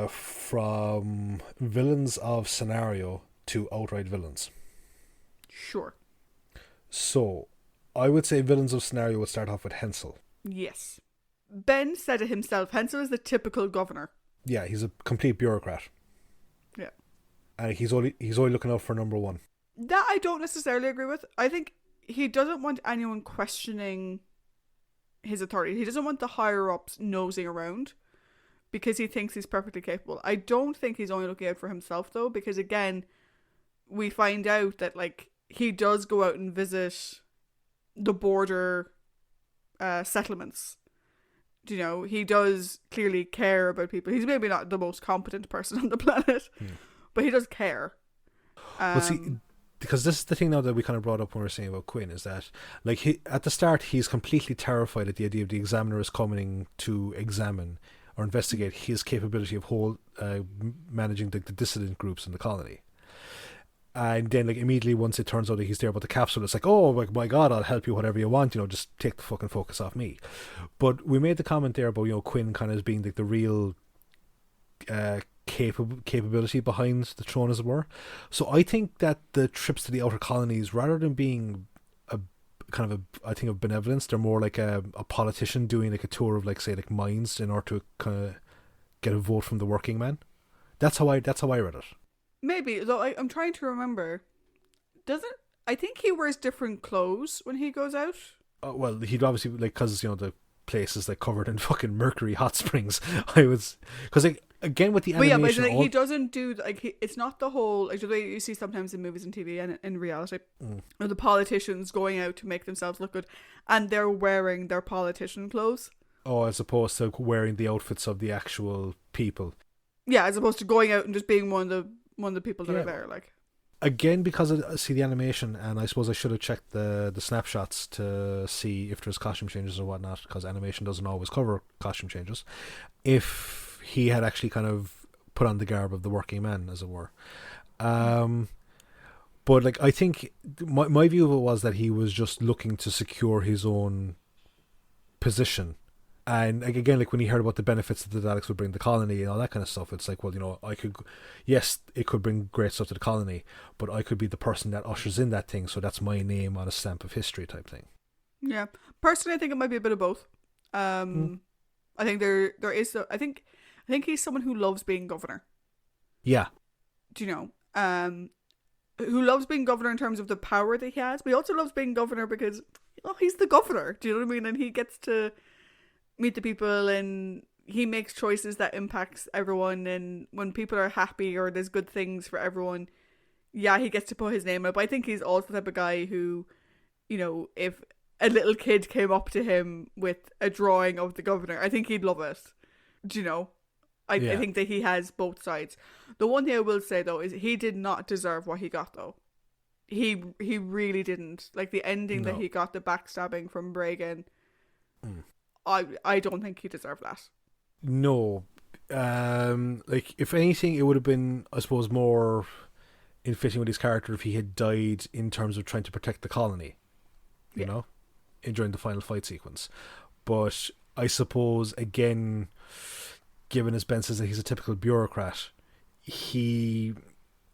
from villains of scenario to outright villains? Sure. So, I would say villains of scenario would start off with Hensel. Yes. Ben said it himself. Hensel is the typical governor. Yeah, he's a complete bureaucrat. Yeah. And he's only looking out for number one. That I don't necessarily agree with. I think he doesn't want anyone questioning his authority. He doesn't want the higher-ups nosing around because he thinks he's perfectly capable. I don't think he's only looking out for himself, though, because, again, we find out that, like, he does go out and visit the border settlements. You know, he does clearly care about people. He's maybe not the most competent person on the planet, but he does care. Well, see, because this is the thing now that we kind of brought up when we were saying about Quinn, is that, like, at the start, he's completely terrified at the idea of the examiner is coming to examine or investigate his capability of managing the dissident groups in the colony. And then, like, immediately once it turns out that he's there about the capsule, it's like, oh my god, I'll help you whatever you want, you know, just take the fucking focus off me. But we made the comment there about, you know, Quinn kind of being like the real capability behind the throne, as it were. So I think that the trips to the outer colonies, rather than being I think of benevolence, they're more like a politician doing like a tour of, like, say, like mines in order to kind of get a vote from the working man. That's how I read it. Maybe, though I'm trying to remember. I think he wears different clothes when he goes out. Well, he'd obviously, like, because, you know, the place is, like, covered in fucking mercury hot springs. Because, like, again with the animation, but yeah, but he doesn't do, like, it's not the whole, like, the way you see sometimes in movies and TV and in reality, of the politicians going out to make themselves look good, and they're wearing their politician clothes. Oh, as opposed to wearing the outfits of the actual people. Yeah, as opposed to going out and just being one of the people that are there, like. Again, because I see the animation, and I suppose I should have checked the snapshots to see if there's costume changes or whatnot, because animation doesn't always cover costume changes. If he had actually kind of put on the garb of the working man, as it were. But, like, I think my view of it was that he was just looking to secure his own position. And, like, again, like, when he heard about the benefits that the Daleks would bring to the colony and all that kind of stuff, it's like, well, you know, yes, it could bring great stuff to the colony, but I could be the person that ushers in that thing, so that's my name on a stamp of history type thing. Yeah. Personally, I think it might be a bit of both. I think there is, I think he's someone who loves being governor. Yeah. Do you know? Who loves being governor in terms of the power that he has, but he also loves being governor because, you know, he's the governor. Do you know what I mean? And he gets to meet the people, and he makes choices that impacts everyone, and when people are happy or there's good things for everyone, yeah, he gets to put his name up. I think he's also the type of guy who, you know, if a little kid came up to him with a drawing of the governor, I think he'd love it. Do you know? I think that he has both sides. The one thing I will say, though, is he did not deserve what he got, though. He really didn't. Like, the ending that he got, the backstabbing from Bregan, I don't think he deserved that. No. Like, if anything, it would have been, I suppose, more in fitting with his character if he had died in terms of trying to protect the colony, you know, during the final fight sequence. But I suppose, again, given as Ben says that he's a typical bureaucrat, and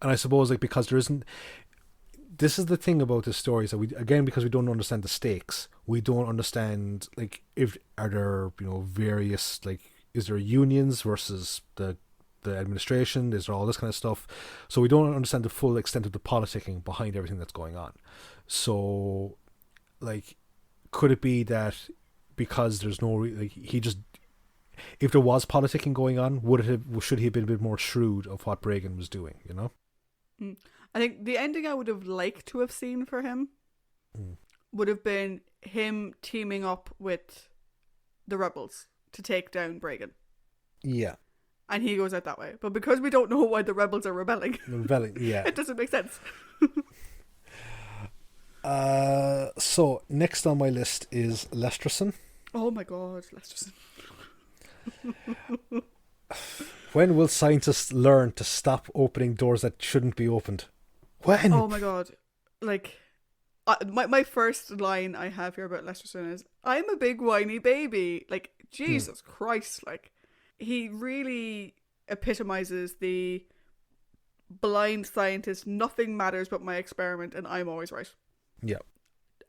I suppose, like, because there isn't, this is the thing about this story, is that because we don't understand the stakes, we don't understand, like, are there, you know, various, like, is there unions versus the administration, is there all this kind of stuff, so we don't understand the full extent of the politicking behind everything that's going on. So, like, could it be that because there's no, like, he just, if there was politicking going on, should he have been a bit more shrewd of what Bregan was doing, you know? I think the ending I would have liked to have seen for him would have been him teaming up with the rebels to take down Bregan. Yeah. And he goes out that way. But because we don't know why the rebels are rebelling, yeah, it doesn't make sense. So, next on my list is Lesterson. Oh my god, Lesterson. When will scientists learn to stop opening doors that shouldn't be opened? When? Oh my god. Like, my first line I have here about Lesterson is, I'm a big whiny baby. Like, Jesus Christ. Like, he really epitomizes the blind scientist, nothing matters but my experiment, and I'm always right. Yeah.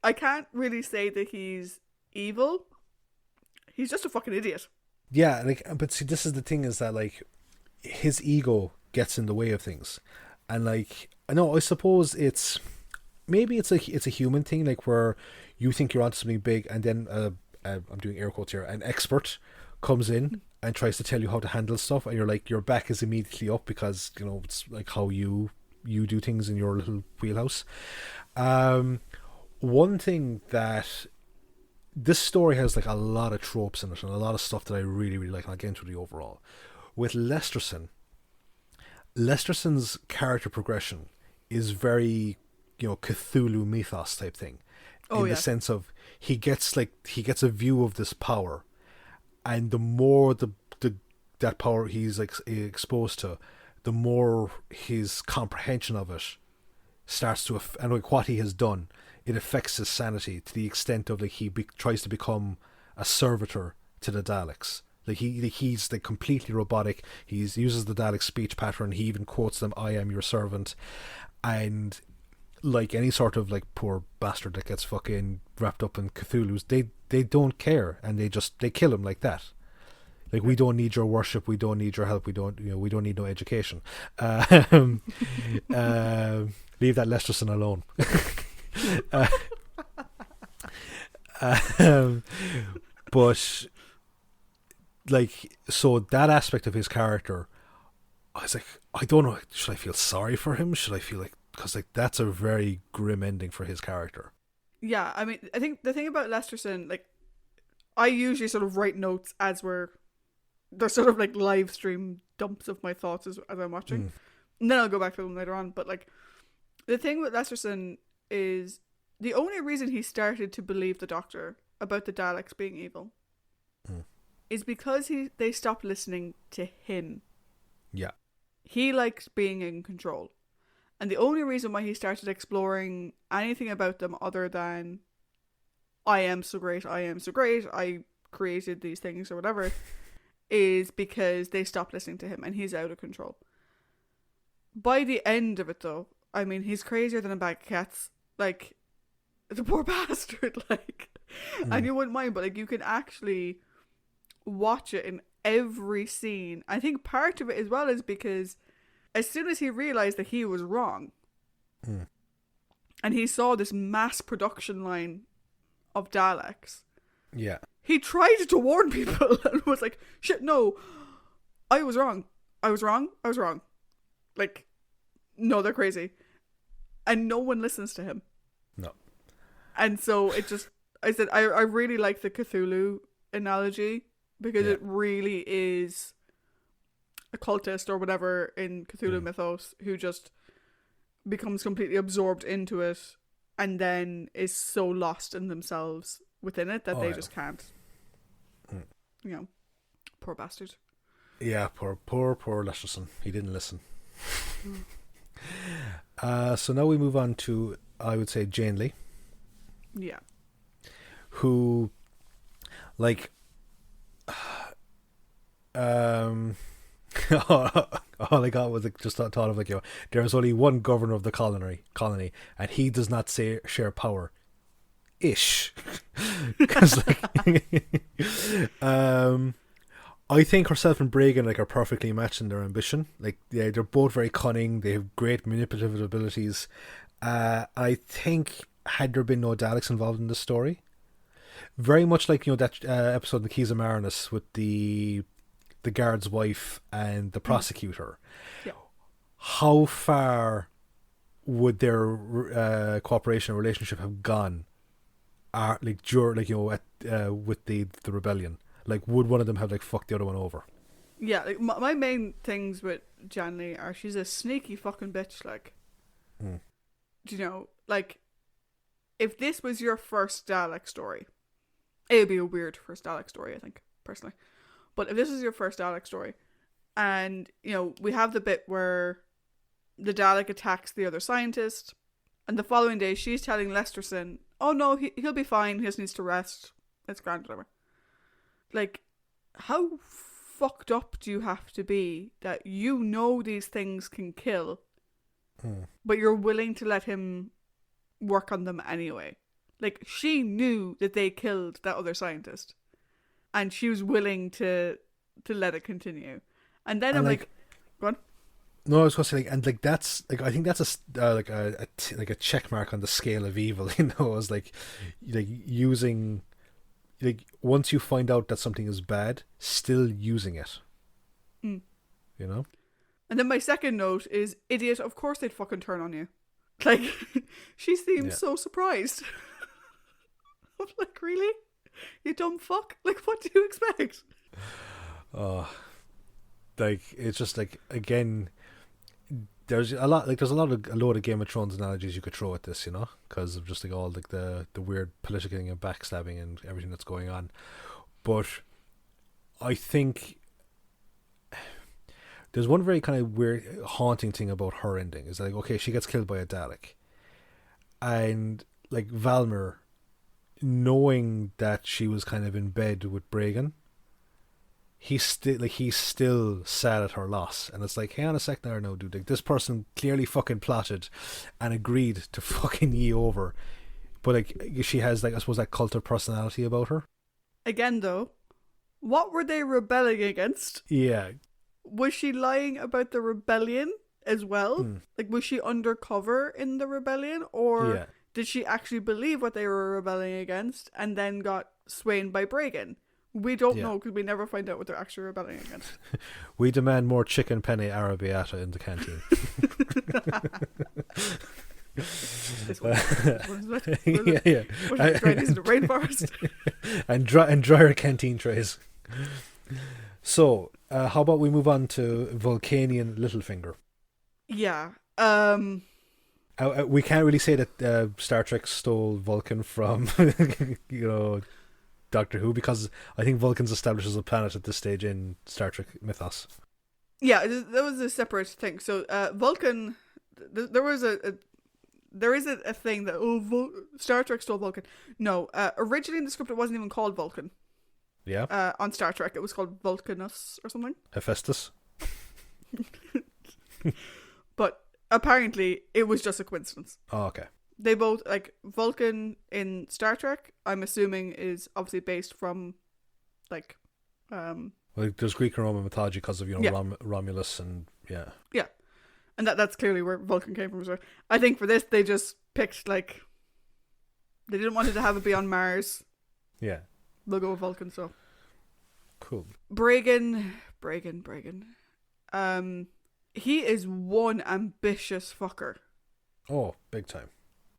I can't really say that he's evil. He's just a fucking idiot. Yeah, like, but see, this is the thing, is that, like, his ego gets in the way of things. And, like, I know, I suppose maybe it's a human thing, like, where you think you're onto something big, and then, I'm doing air quotes here, an expert comes in and tries to tell you how to handle stuff, and you're like, your back is immediately up, because, you know, it's like how you do things in your little wheelhouse. One thing that this story has, like, a lot of tropes in it, and a lot of stuff that I really, really like, and I'll get into the overall. With Lesterson's character progression is very, you know, Cthulhu mythos type thing. The sense of he gets a view of this power, and the more that power he's like exposed to, the more his comprehension of it starts to, and like what he has done, it affects his sanity to the extent of, like, he tries to become a servitor to the Daleks. Like, he's like completely robotic. He uses the Dalek speech pattern. He even quotes them, "I am your servant," and like any sort of, like, poor bastard that gets fucking wrapped up in Cthulhu's, they don't care, and they kill him like that. Like, we don't need your worship, we don't need your help, we don't need no education. Leave that Lesterson alone. But, like, so that aspect of his character, I was like, I don't know, should I feel sorry for him? Should I feel like, because, like, that's a very grim ending for his character. Yeah, I mean, I think the thing about Lesterson, like, I usually sort of write notes as they're sort of like live stream dumps of my thoughts as I'm watching. And then I'll go back to them later on. But, like, the thing with Lesterson is the only reason he started to believe the Doctor about the Daleks being evil is because they stopped listening to him. Yeah. He liked being in control. And the only reason why he started exploring anything about them other than, I am so great, I created these things or whatever, is because they stopped listening to him and he's out of control. By the end of it, though, I mean, he's crazier than a bag of cats. Like, the poor bastard, like. And you wouldn't mind, but, like, you can actually watch it in every scene. I think part of it as well is because as soon as he realized that he was wrong, and he saw this mass production line of Daleks, he tried to warn people and was like, shit, no, I was wrong. Like, no, they're crazy. And no one listens to him. No. And so it just, I said, I really like the Cthulhu analogy, because it really is a cultist or whatever in Cthulhu mythos who just becomes completely absorbed into it and then is so lost in themselves within it that they just can't. You know, poor bastard. Yeah, poor Lesterson. He didn't listen. So now we move on to, I would say, Jane Lee. Yeah. Who, like, all I got was, like, just thought of, like, you know, there's only one governor of the colony, and he does not share power. Ish. Because, like, I think herself and Bragan, like, are perfectly matched in their ambition. Like, yeah, they're both very cunning. They have great manipulative abilities. I think had there been no Daleks involved in the story, very much like, you know, that episode of the Keys of Marinus with the guard's wife and the prosecutor. Yeah. How far would their cooperation or relationship have gone? With the rebellion, like, would one of them have, like, fucked the other one over? Yeah, like, my main things with Janley are she's a sneaky fucking bitch. Like, do you know, like, if this was your first Dalek story, it would be a weird first Dalek story, I think, personally. But if this is your first Dalek story, and, you know, we have the bit where the Dalek attacks the other scientist, and the following day she's telling Lesterson, oh no, he'll be fine, he just needs to rest, it's grand, whatever. Like, how fucked up do you have to be that you know these things can kill, but you're willing to let him work on them anyway. Like, she knew that they killed that other scientist, and she was willing to let it continue. And then I'm like, go on. No, I was going to say, like, and like that's like, I think that's a check mark on the scale of evil. You know, it's like using, like, once you find out that something is bad, still using it. You know. And then my second note is, idiot. Of course they'd fucking turn on you. Like, she seems so surprised. I'm like, really? You dumb fuck? Like, what do you expect? Like, it's just like, again, there's a load of Game of Thrones analogies you could throw at this, you know, because of just like all like the weird politicking and backstabbing and everything that's going on. But I think there's one very kind of weird, haunting thing about her ending is that, like, okay, she gets killed by a Dalek, and like Valmer, knowing that she was kind of in bed with Bragan, he's still sad at her loss, and it's like, hey, on a sec there, no, dude, like, this person clearly fucking plotted and agreed to fucking ye over, but like, she has, like, I suppose, that cult of personality about her. Again, though, what were they rebelling against? Yeah. Was she lying about the rebellion as well? Like, was she undercover in the rebellion, or did she actually believe what they were rebelling against and then got swayed by Bragan? We don't know, because we never find out what they're actually rebelling against. We demand more chicken penne arrabbiata in the canteen. This one is yeah. Dry these in the rainforest. and drier canteen trays. So, how about we move on to Vulcanian Littlefinger? Yeah. We can't really say that Star Trek stole Vulcan from, you know, Doctor Who, because I think Vulcan's established as a planet at this stage in Star Trek mythos. Yeah, that was a separate thing. So Vulcan, there is a thing that Star Trek stole Vulcan. No, originally in the script it wasn't even called Vulcan. Yeah. On Star Trek it was called Vulcanus or something. Hephaestus. But apparently it was just a coincidence. Oh, okay. They both, like, Vulcan in Star Trek, I'm assuming, is obviously based from, like, well, there's Greek and Roman mythology because of, you know, Romulus and, Yeah. And that's clearly where Vulcan came from. So I think for this, they just picked, like, they didn't want it to have it be on Mars. Yeah. They'll go with Vulcan, so. Cool. Bragan. He is one ambitious fucker. Oh, big time.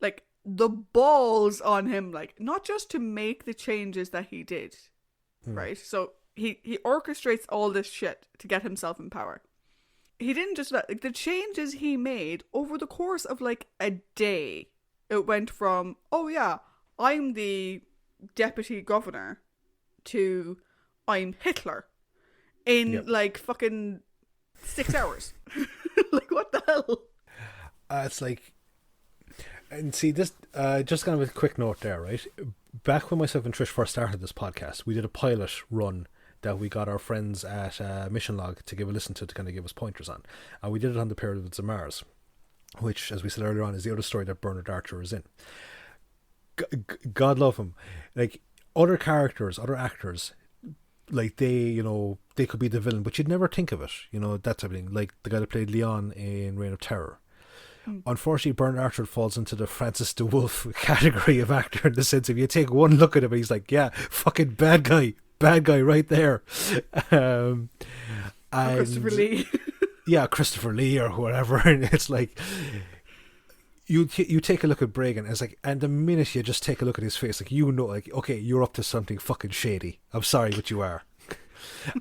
Like, the balls on him, like, not just to make the changes that he did, right? So he orchestrates all this shit to get himself in power. He didn't just, like, the changes he made over the course of, like, a day. It went from, oh yeah, I'm the deputy governor, to I'm Hitler in like fucking 6 hours. Like, what the hell? It's like, and see this, just kind of a quick note there, right? Back when myself and Trish first started this podcast, we did a pilot run that we got our friends at Mission Log to give a listen to kind of give us pointers on, and we did it on the Pyramids of Mars, which, as we said earlier on, is the other story that Bernard Archer is in. God love him. Like, other characters, other actors, like, they, you know, they could be the villain, but you'd never think of it, you know, that type of thing. Like the guy that played Leon in Reign of Terror. Unfortunately, Bernard Archer falls into the Francis de Wolf category of actor, in the sense of, you take one look at him and he's like, yeah, fucking bad guy right there. And Christopher Lee. Yeah, Christopher Lee or whatever. And it's like, you take a look at Bragan, and it's like, and the minute you just take a look at his face, like, you know, like, okay, you're up to something fucking shady. I'm sorry, but you are.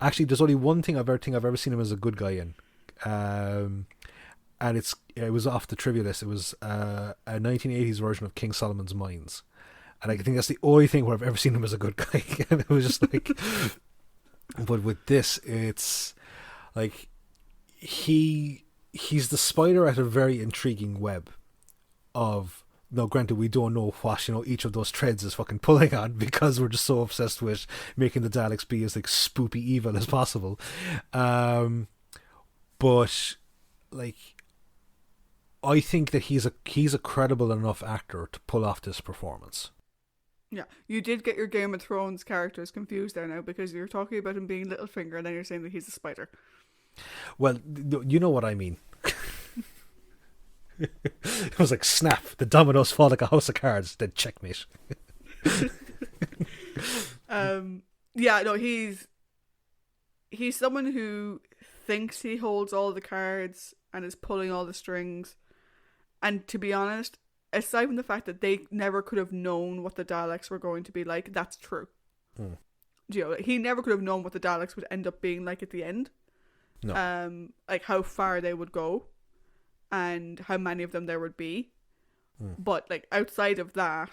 Actually, there's only one thing I've ever seen him as a good guy in, and it was off the trivia list. It was a 1980s version of King Solomon's Mines, and I think that's the only thing where I've ever seen him as a good guy. And it was just like, but with this, it's like he's the spider at a very intriguing web. Of, now granted, we don't know what, you know, each of those threads is fucking pulling on, because we're just so obsessed with making the Daleks be as, like, spoopy evil as possible. But, like, I think that he's a credible enough actor to pull off this performance. Yeah, you did get your Game of Thrones characters confused there now because you're talking about him being Littlefinger and then you're saying that he's a spider. Well, you know what I mean. It was like snap, the dominoes fall like a house of cards, then checkmate. Yeah, no, he's someone who thinks he holds all the cards and is pulling all the strings. And to be honest, aside from the fact that they never could have known what the Daleks were going to be like, that's true. You know, he never could have known what the Daleks would end up being like at the end. No. Like how far they would go and how many of them there would be. But like outside of that,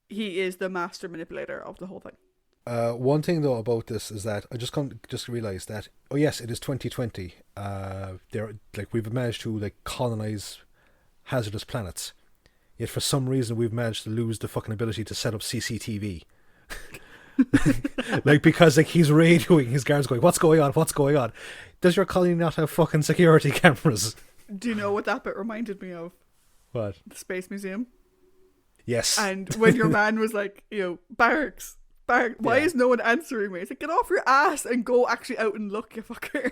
he is the master manipulator of the whole thing. One thing though about this is that I just realised that, oh yes, it is 2020. They're like, we've managed to like colonize hazardous planets, yet for some reason we've managed to lose the fucking ability to set up CCTV. Like, because like he's radioing his guards going, what's going on, does your colony not have fucking security cameras? Do you know what that bit reminded me of? What? The Space Museum. Yes. And when your man was like, you know, barracks, why is no one answering me? It's like, get off your ass and go actually out and look, you fucker.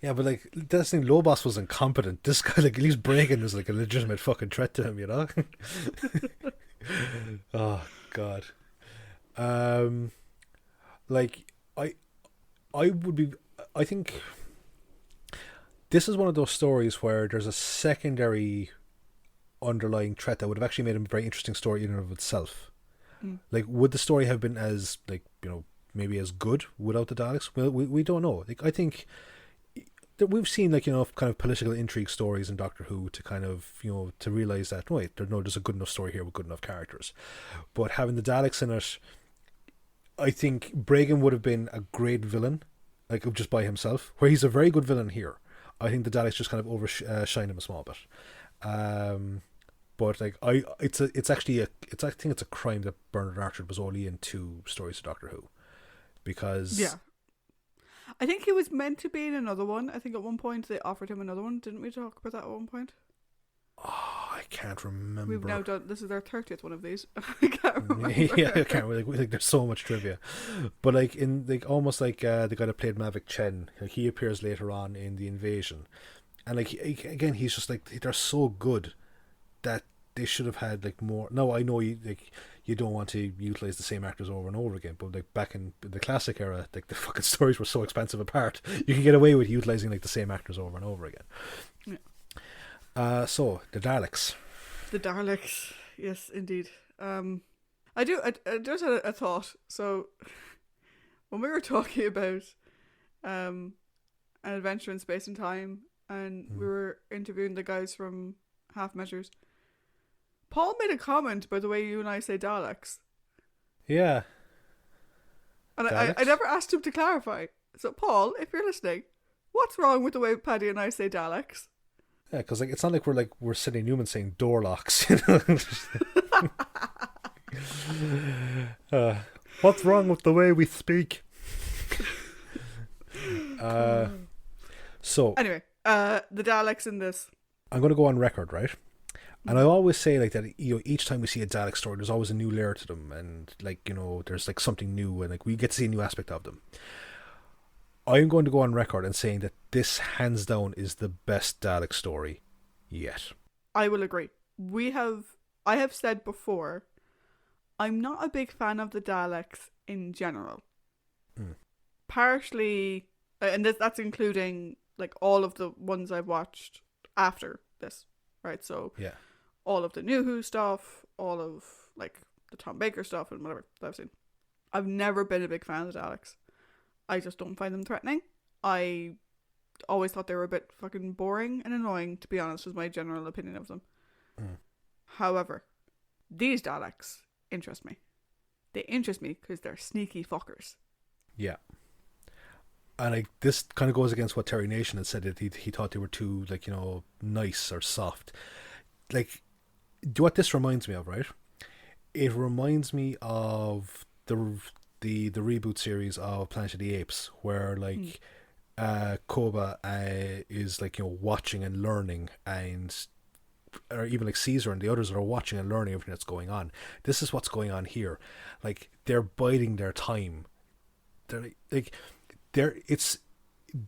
Yeah, but like, that's the thing, Lobos was incompetent. This guy, like, at least Bregan was like a legitimate fucking threat to him, you know? Oh, God. Like, I think this is one of those stories where there's a secondary underlying threat that would have actually made a very interesting story in and of itself. Like, would the story have been as, like, you know, maybe as good without the Daleks? Well, we don't know. Like, I think that we've seen, like, you know, kind of political intrigue stories in Doctor Who to kind of, you know, to realise that, wait, there's a good enough story here with good enough characters. But having the Daleks in it, I think Bregan would have been a great villain, like, just by himself, where he's a very good villain here. I think the Daleks just kind of overshine him a small bit. But like, I think it's a crime that Bernard Archer was only in 2 stories of Doctor Who, because Yeah. I think he was meant to be in another one. I think at one point they offered him another one. Didn't we talk about that at one point? Oh, I can't remember. We've now done, this is our 30th one of these. I can't remember. Yeah, I can't really, like, there's so much trivia. But like, in like, almost like the guy that played Mavic Chen, like, he appears later on in The Invasion, and like, again, he's just like, they're so good that they should have had like more. No, I know you don't want to utilize the same actors over and over again, but like back in the classic era, like, the fucking stories were so expansive apart, you can get away with utilizing like the same actors over and over again. Yeah. So the Daleks. The Daleks, yes, indeed. I just had a thought. So when we were talking about an adventure in space and time, and we were interviewing the guys from Half Measures, Paul made a comment by the way you and I say Daleks. Yeah. And I never asked him to clarify. So Paul, if you're listening, what's wrong with the way Paddy and I say Daleks? Yeah, because like, it's not like we're Sidney Newman saying door locks. What's wrong with the way we speak? So anyway, the Daleks in this. I'm going to go on record, right? And I always say like that, you know, each time we see a Dalek story, there's always a new layer to them, and like, you know, there's like something new, and like we get to see a new aspect of them. I'm going to go on record and saying that this, hands down, is the best Dalek story yet. I will agree. I have said before, I'm not a big fan of the Daleks in general. Partially, and that's including like all of the ones I've watched after this, right? So yeah, all of the New Who stuff, all of like the Tom Baker stuff and whatever that I've seen. I've never been a big fan of the Daleks. I just don't find them threatening. I always thought they were a bit fucking boring and annoying, to be honest, was my general opinion of them. However, these Daleks interest me. They interest me because they're sneaky fuckers. Yeah. And like, this kind of goes against what Terry Nation had said, that he thought they were too, like, you know, nice or soft. Like, what this reminds me of, right? It reminds me of the reboot series of Planet of the Apes, where like Koba is like, you know, watching and learning, and or even like Caesar and the others are watching and learning everything that's going on. This is what's going on here. Like, they're biding their time.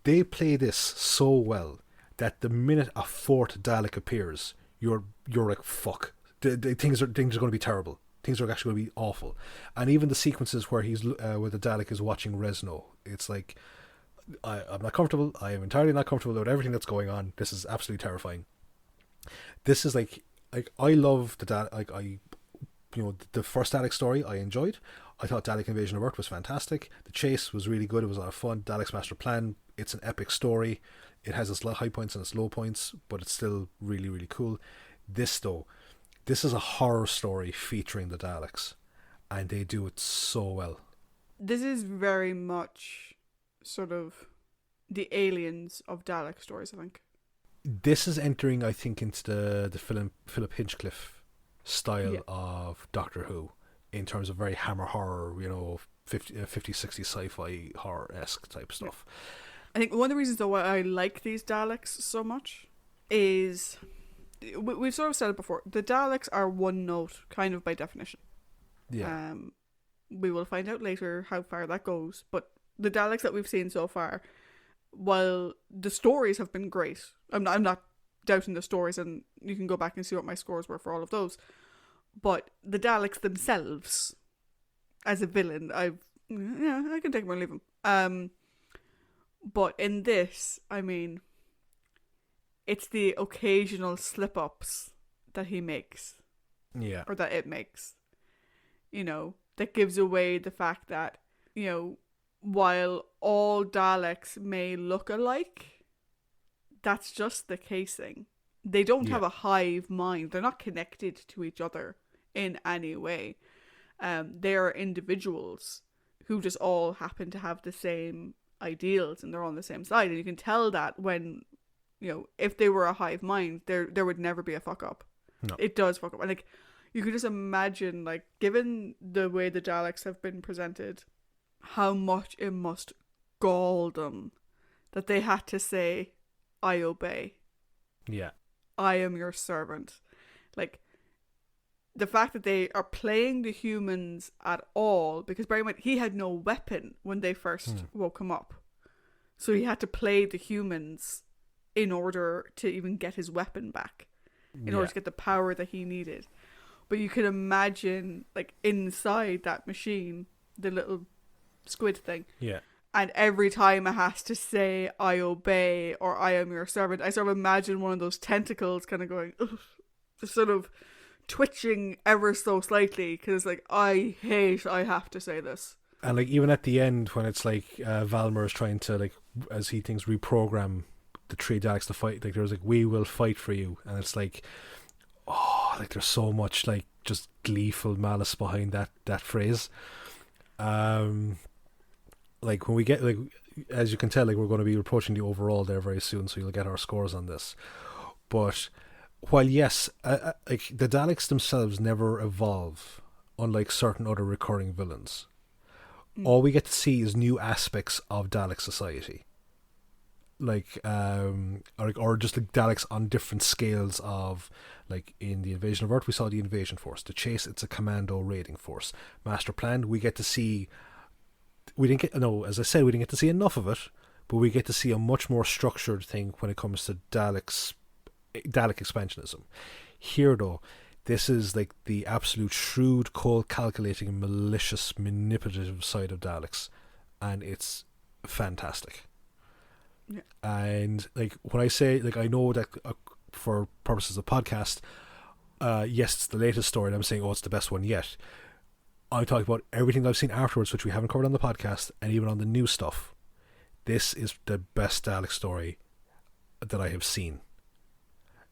They play this so well that the minute a fourth Dalek appears, you're like, fuck. Things are going to be terrible. Things are actually going to be awful. And even the sequences where where the Dalek is watching Resno, it's like, I'm not comfortable. I am entirely not comfortable with everything that's going on. This is absolutely terrifying. This is like I love the Dalek. The first Dalek story I enjoyed. I thought Dalek Invasion of Earth was fantastic. The chase was really good. It was a lot of fun. Dalek's Master Plan. It's an epic story. It has its high points and its low points, but it's still really, really cool. This is a horror story featuring the Daleks, and they do it so well. This is very much sort of the aliens of Dalek stories, I think. This is entering, I think, into the Philip Hinchcliffe style of Doctor Who, in terms of very hammer horror, 50, 60 sci-fi horror-esque type stuff. I think one of the reasons though why I like these Daleks so much is, we've sort of said it before, the Daleks are one note kind of by definition. Yeah. We will find out later how far that goes, but the Daleks that we've seen so far, while the stories have been great, I'm not doubting the stories, and you can go back and see what my scores were for all of those, but the Daleks themselves as a villain, I can take them or leave them. But in this, I mean, it's the occasional slip-ups that he makes. Yeah. Or that it makes. That gives away the fact that, while all Daleks may look alike, that's just the casing. They don't have a hive mind. They're not connected to each other in any way. They are individuals who just all happen to have the same ideals, and they're on the same side. And you can tell that when, if they were a hive mind, there would never be a fuck up. No. It does fuck up. And you could just imagine, given the way the Daleks have been presented, how much it must gall them that they had to say, I obey. Yeah. I am your servant. The fact that they are playing the humans at all, because bear in mind, he had no weapon when they first woke him up. So he had to play the humans in order to even get his weapon back, in order to get the power that he needed. But you can imagine, inside that machine, the little squid thing. Yeah. And every time it has to say, I obey, or I am your servant, I sort of imagine one of those tentacles kind of going, ugh, just sort of twitching ever so slightly, because I have to say this. And even at the end, when it's Valmer is trying to, as he thinks, reprogram the three Daleks to fight, there's we will fight for you, and it's there's so much just gleeful malice behind that phrase. When we get, as you can tell, we're going to be approaching the overall there very soon, so you'll get our scores on this. But while yes, the Daleks themselves never evolve, unlike certain other recurring villains, all we get to see is new aspects of Dalek society. Or just Daleks on different scales of, in the Invasion of Earth, we saw the invasion force. The chase, it's a commando raiding force. Master Plan, we get to see. As I said, we didn't get to see enough of it, but we get to see a much more structured thing when it comes to Dalek expansionism. Here, though, this is the absolute shrewd, cold, calculating, malicious, manipulative side of Daleks, and it's fantastic. Yeah. And when I say I know that for purposes of podcast, yes, it's the latest story, and I'm saying it's the best one yet. I'm talking about everything that I've seen afterwards, which we haven't covered on the podcast, and even on the new stuff. This is the best Dalek story that I have seen.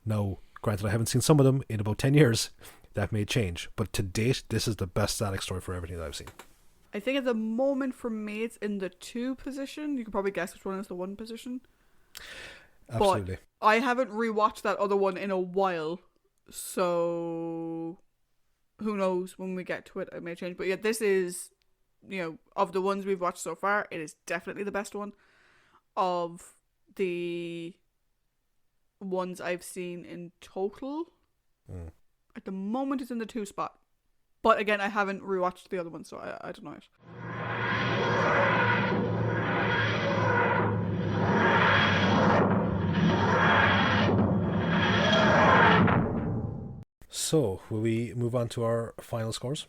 Now, granted, I haven't seen some of them in about 10 years. That may change. But to date, this is the best Dalek story for everything that I've seen. I think at the moment, for me, it's in the 2 position. You can probably guess which one is the 1 position. Absolutely. But I haven't rewatched that other one in a while. So who knows, when we get to it, it may change. But yeah, this is, of the ones we've watched so far, it is definitely the best one. Of the ones I've seen in total, Mm. At the moment, it's in the 2 spot. But again, I haven't rewatched the other one, so I don't know it. So, will we move on to our final scores?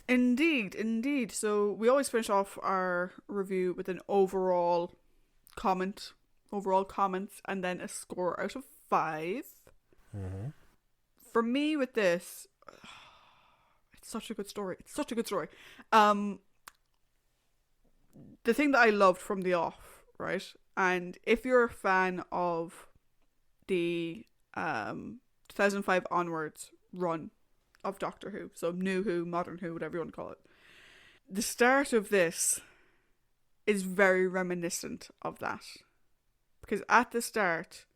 Indeed, indeed. So we always finish off our review with an overall comments, and then a score out of 5. Mm-hmm. For me, with this, it's such a good story. The thing that I loved from the off, right? And if you're a fan of the 2005 onwards run of Doctor Who, so New Who, Modern Who, whatever you want to call it, the start of this is very reminiscent of that. Because at the start,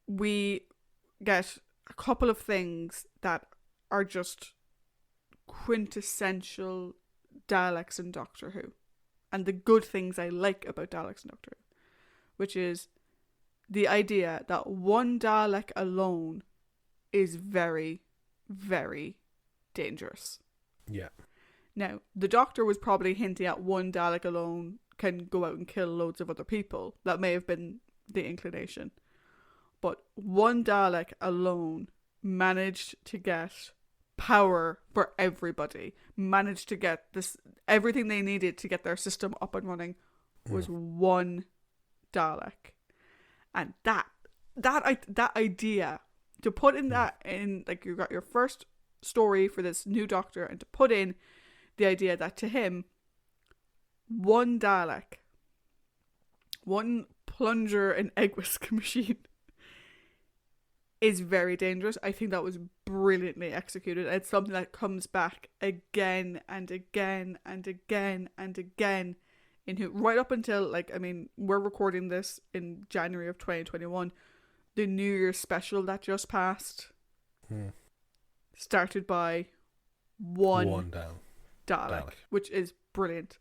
we get a couple of things that are just quintessential Daleks and Doctor Who. And the good things I like about Daleks and Doctor Who. Which is the idea that one Dalek alone is very, very dangerous. Yeah. Now, the Doctor was probably hinting at one Dalek alone can go out and kill loads of other people. That may have been the inclination. But one Dalek alone managed to get power for everybody. Managed to get this everything they needed to get their system up and running was one Dalek. And that idea, to put in that in, like, you got your first story for this new Doctor, and to put in the idea that to him, one Dalek, one plunger and egg whisk machine is very dangerous. I think that was brilliantly executed. It's something that comes back again and again and again and again in Who, right up until, like, I mean, we're recording this in January of 2021. The New Year's special that just passed started by one Dalek, which is brilliant.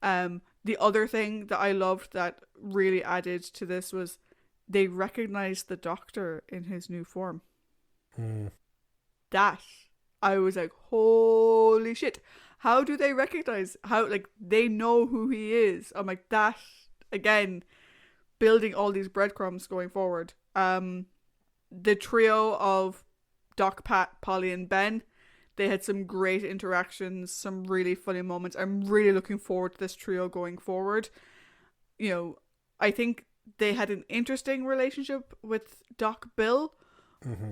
The other thing that I loved that really added to this was they recognized the Doctor in his new form. That, I was like, holy shit. How do they recognize? How, like, they know who he is. I'm like, that, again, building all these breadcrumbs going forward. The trio of Doc, Pat, Polly, and Ben, they had some great interactions, some really funny moments. I'm really looking forward to this trio going forward. You know, I think they had an interesting relationship with Doc Bill,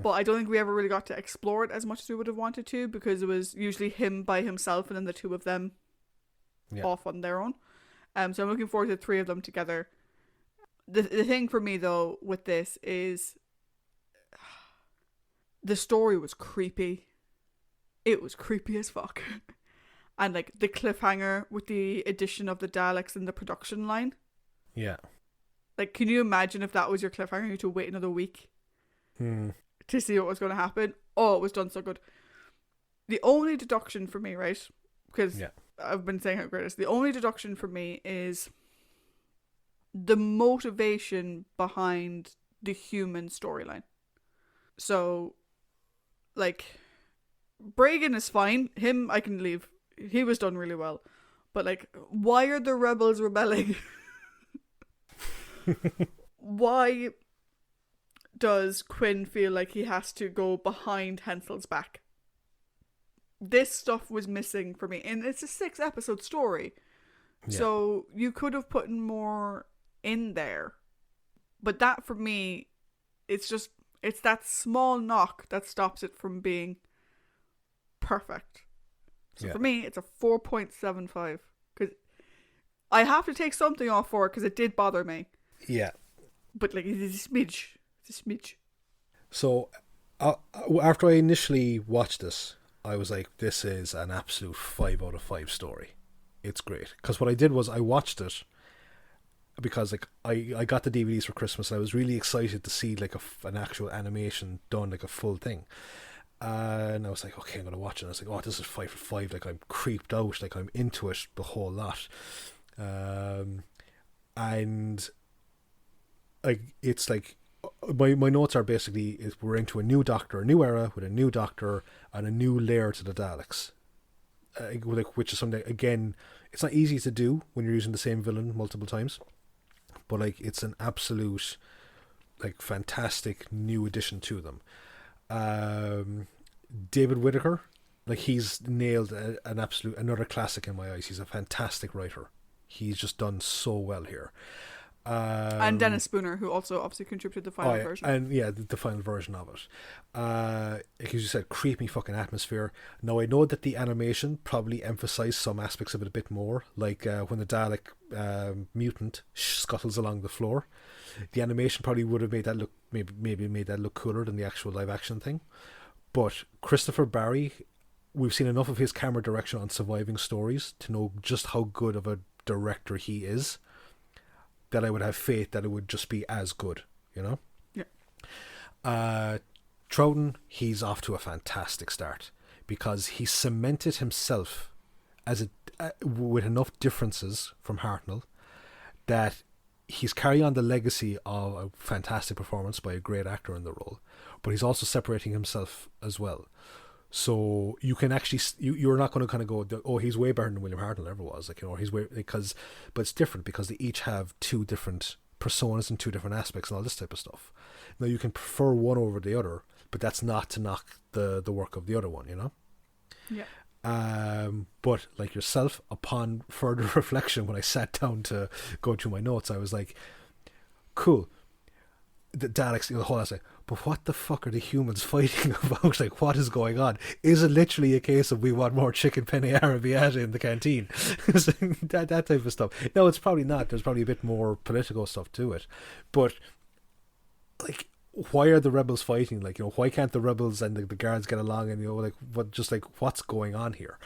but I don't think we ever really got to explore it as much as we would have wanted to, because it was usually him by himself and then the two of them off on their own. So I'm looking forward to the 3 of them together. The thing for me, though, with this is the story was creepy. It was creepy as fuck. And, like, the cliffhanger with the addition of the Daleks in the production line. Yeah. Like, can you imagine if that was your cliffhanger? You had to wait another week to see what was going to happen. Oh, it was done so good. The only deduction for me, right? Because I've been saying how great it is. The only deduction for me is the motivation behind the human storyline. So, like, Bragan is fine. Him, I can leave. He was done really well. But, like, why are the rebels rebelling? Why does Quinn feel like he has to go behind Hensel's back? This stuff was missing for me. And it's a 6-episode story. Yeah. So you could have put more in there. But that, for me, it's that small knock that stops it from being perfect. So for me, it's a 4.75. Because I have to take something off for it, because it did bother me. Yeah. But, like, it's a smidge. It's a smidge. So, after I initially watched this, I was like, this is an absolute 5 out of 5 story. It's great. Because what I did was I watched it because, like, I got the DVDs for Christmas, and I was really excited to see, like, an actual animation done, like a full thing. And I was like, okay, I'm going to watch it. And I was like, oh, this is 5 for 5. Like, I'm creeped out. Like, I'm into it the whole lot. And, like, it's like, my notes are basically is we're into a new Doctor, a new era with a new Doctor and a new layer to the Daleks. Which is something, again, it's not easy to do when you're using the same villain multiple times, but like it's an absolute like fantastic new addition to them. David Whittaker, like he's nailed another classic in my eyes. He's a fantastic writer. He's just done so well here. And Dennis Spooner, who also obviously contributed the final version. And yeah, the final version of it. Like you said, creepy fucking atmosphere. Now I know that the animation probably emphasized some aspects of it a bit more, like when the Dalek mutant scuttles along the floor. The animation probably would have made that look maybe made that look cooler than the actual live action thing. But Christopher Barry, we've seen enough of his camera direction on Surviving Stories to know just how good of a director he is, that I would have faith that it would just be as good, you know? Yeah. Troughton, he's off to a fantastic start because he cemented himself as with enough differences from Hartnell that he's carrying on the legacy of a fantastic performance by a great actor in the role, but he's also separating himself as well. So you can actually, you're not going to kind of go, oh, he's way better than William Hartnell ever was, like, you know, he's way, because, but it's different because they each have two different personas and two different aspects and all this type of stuff. Now you can prefer one over the other, but that's not to knock the work of the other one, you know? Yeah. But like yourself, upon further reflection, when I sat down to go through my notes, I was like, cool. The Daleks, you know, the whole aspect. But what the fuck are the humans fighting about? Like, what is going on? Is it literally a case of we want more chicken penne arrabbiata in the canteen? that type of stuff. No, it's probably not. There's probably a bit more political stuff to it. But, like, why are the rebels fighting? Like, you know, why can't the rebels and the guards get along? And, you know, like, what's going on here?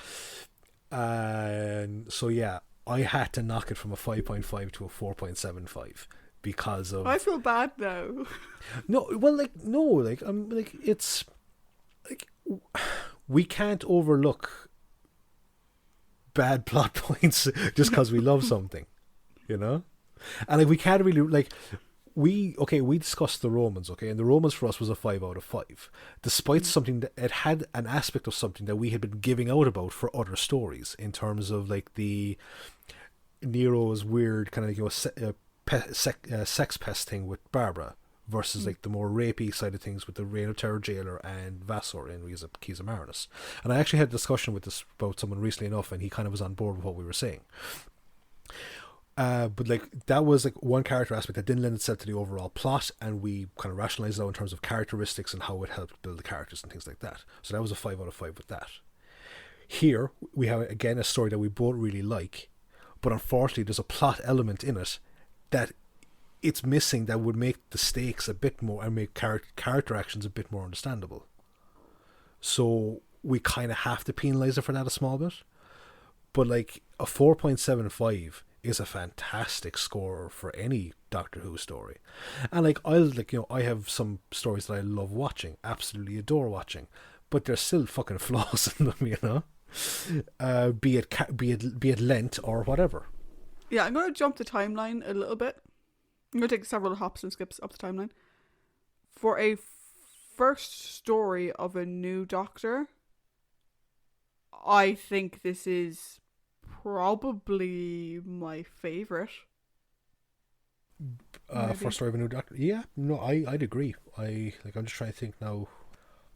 And so, yeah, I had to knock it from a 5.5 to a 4.75. Because of, I feel bad now. No, well, it's like we can't overlook bad plot points just because we love something, you know. And like we can't really we discussed the Romans, okay, and the Romans for us was a 5 out of 5, despite something that it had an aspect of something that we had been giving out about for other stories in terms of like the Nero's weird kind of, you know, sex pest thing with Barbara versus like the more rapey side of things with the Reign of Terror jailer and Vassor in Keys of Marinus. And I actually had a discussion with this about someone recently enough, and he kind of was on board with what we were saying. But like that was like one character aspect that didn't lend itself to the overall plot, and we kind of rationalized it out in terms of characteristics and how it helped build the characters and things like that. So that was a 5 out of 5 with that. Here we have again a story that we both really like, but unfortunately there's a plot element in it that it's missing that would make the stakes a bit more and make character actions a bit more understandable. So we kind of have to penalise it for that a small bit. But like a 4.75 is a fantastic score for any Doctor Who story. And like I have some stories that I love watching, absolutely adore watching, but there's still fucking flaws in them, you know. Be it length or whatever. Yeah, I'm going to jump the timeline a little bit. I'm going to take several hops and skips up the timeline. For a first story of a new Doctor, I think this is probably my favourite. First story of a new Doctor? Yeah, no, I'd agree. I'm just trying to think now.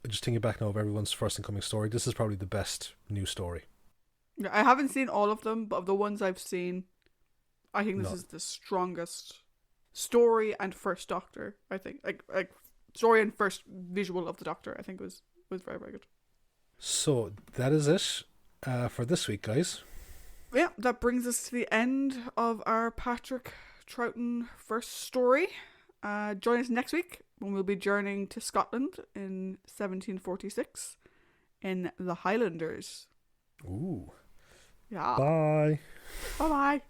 Just thinking back now of everyone's first incoming story, this is probably the best new story. Yeah, I haven't seen all of them, but of the ones I've seen, I think this is the strongest story and first Doctor. I think like story and first visual of the Doctor. I think was very, very good. So that is it for this week, guys. Yeah, that brings us to the end of our Patrick Troughton first story. Join us next week when we'll be journeying to Scotland in 1746 in the Highlanders. Ooh. Yeah. Bye. Bye-bye.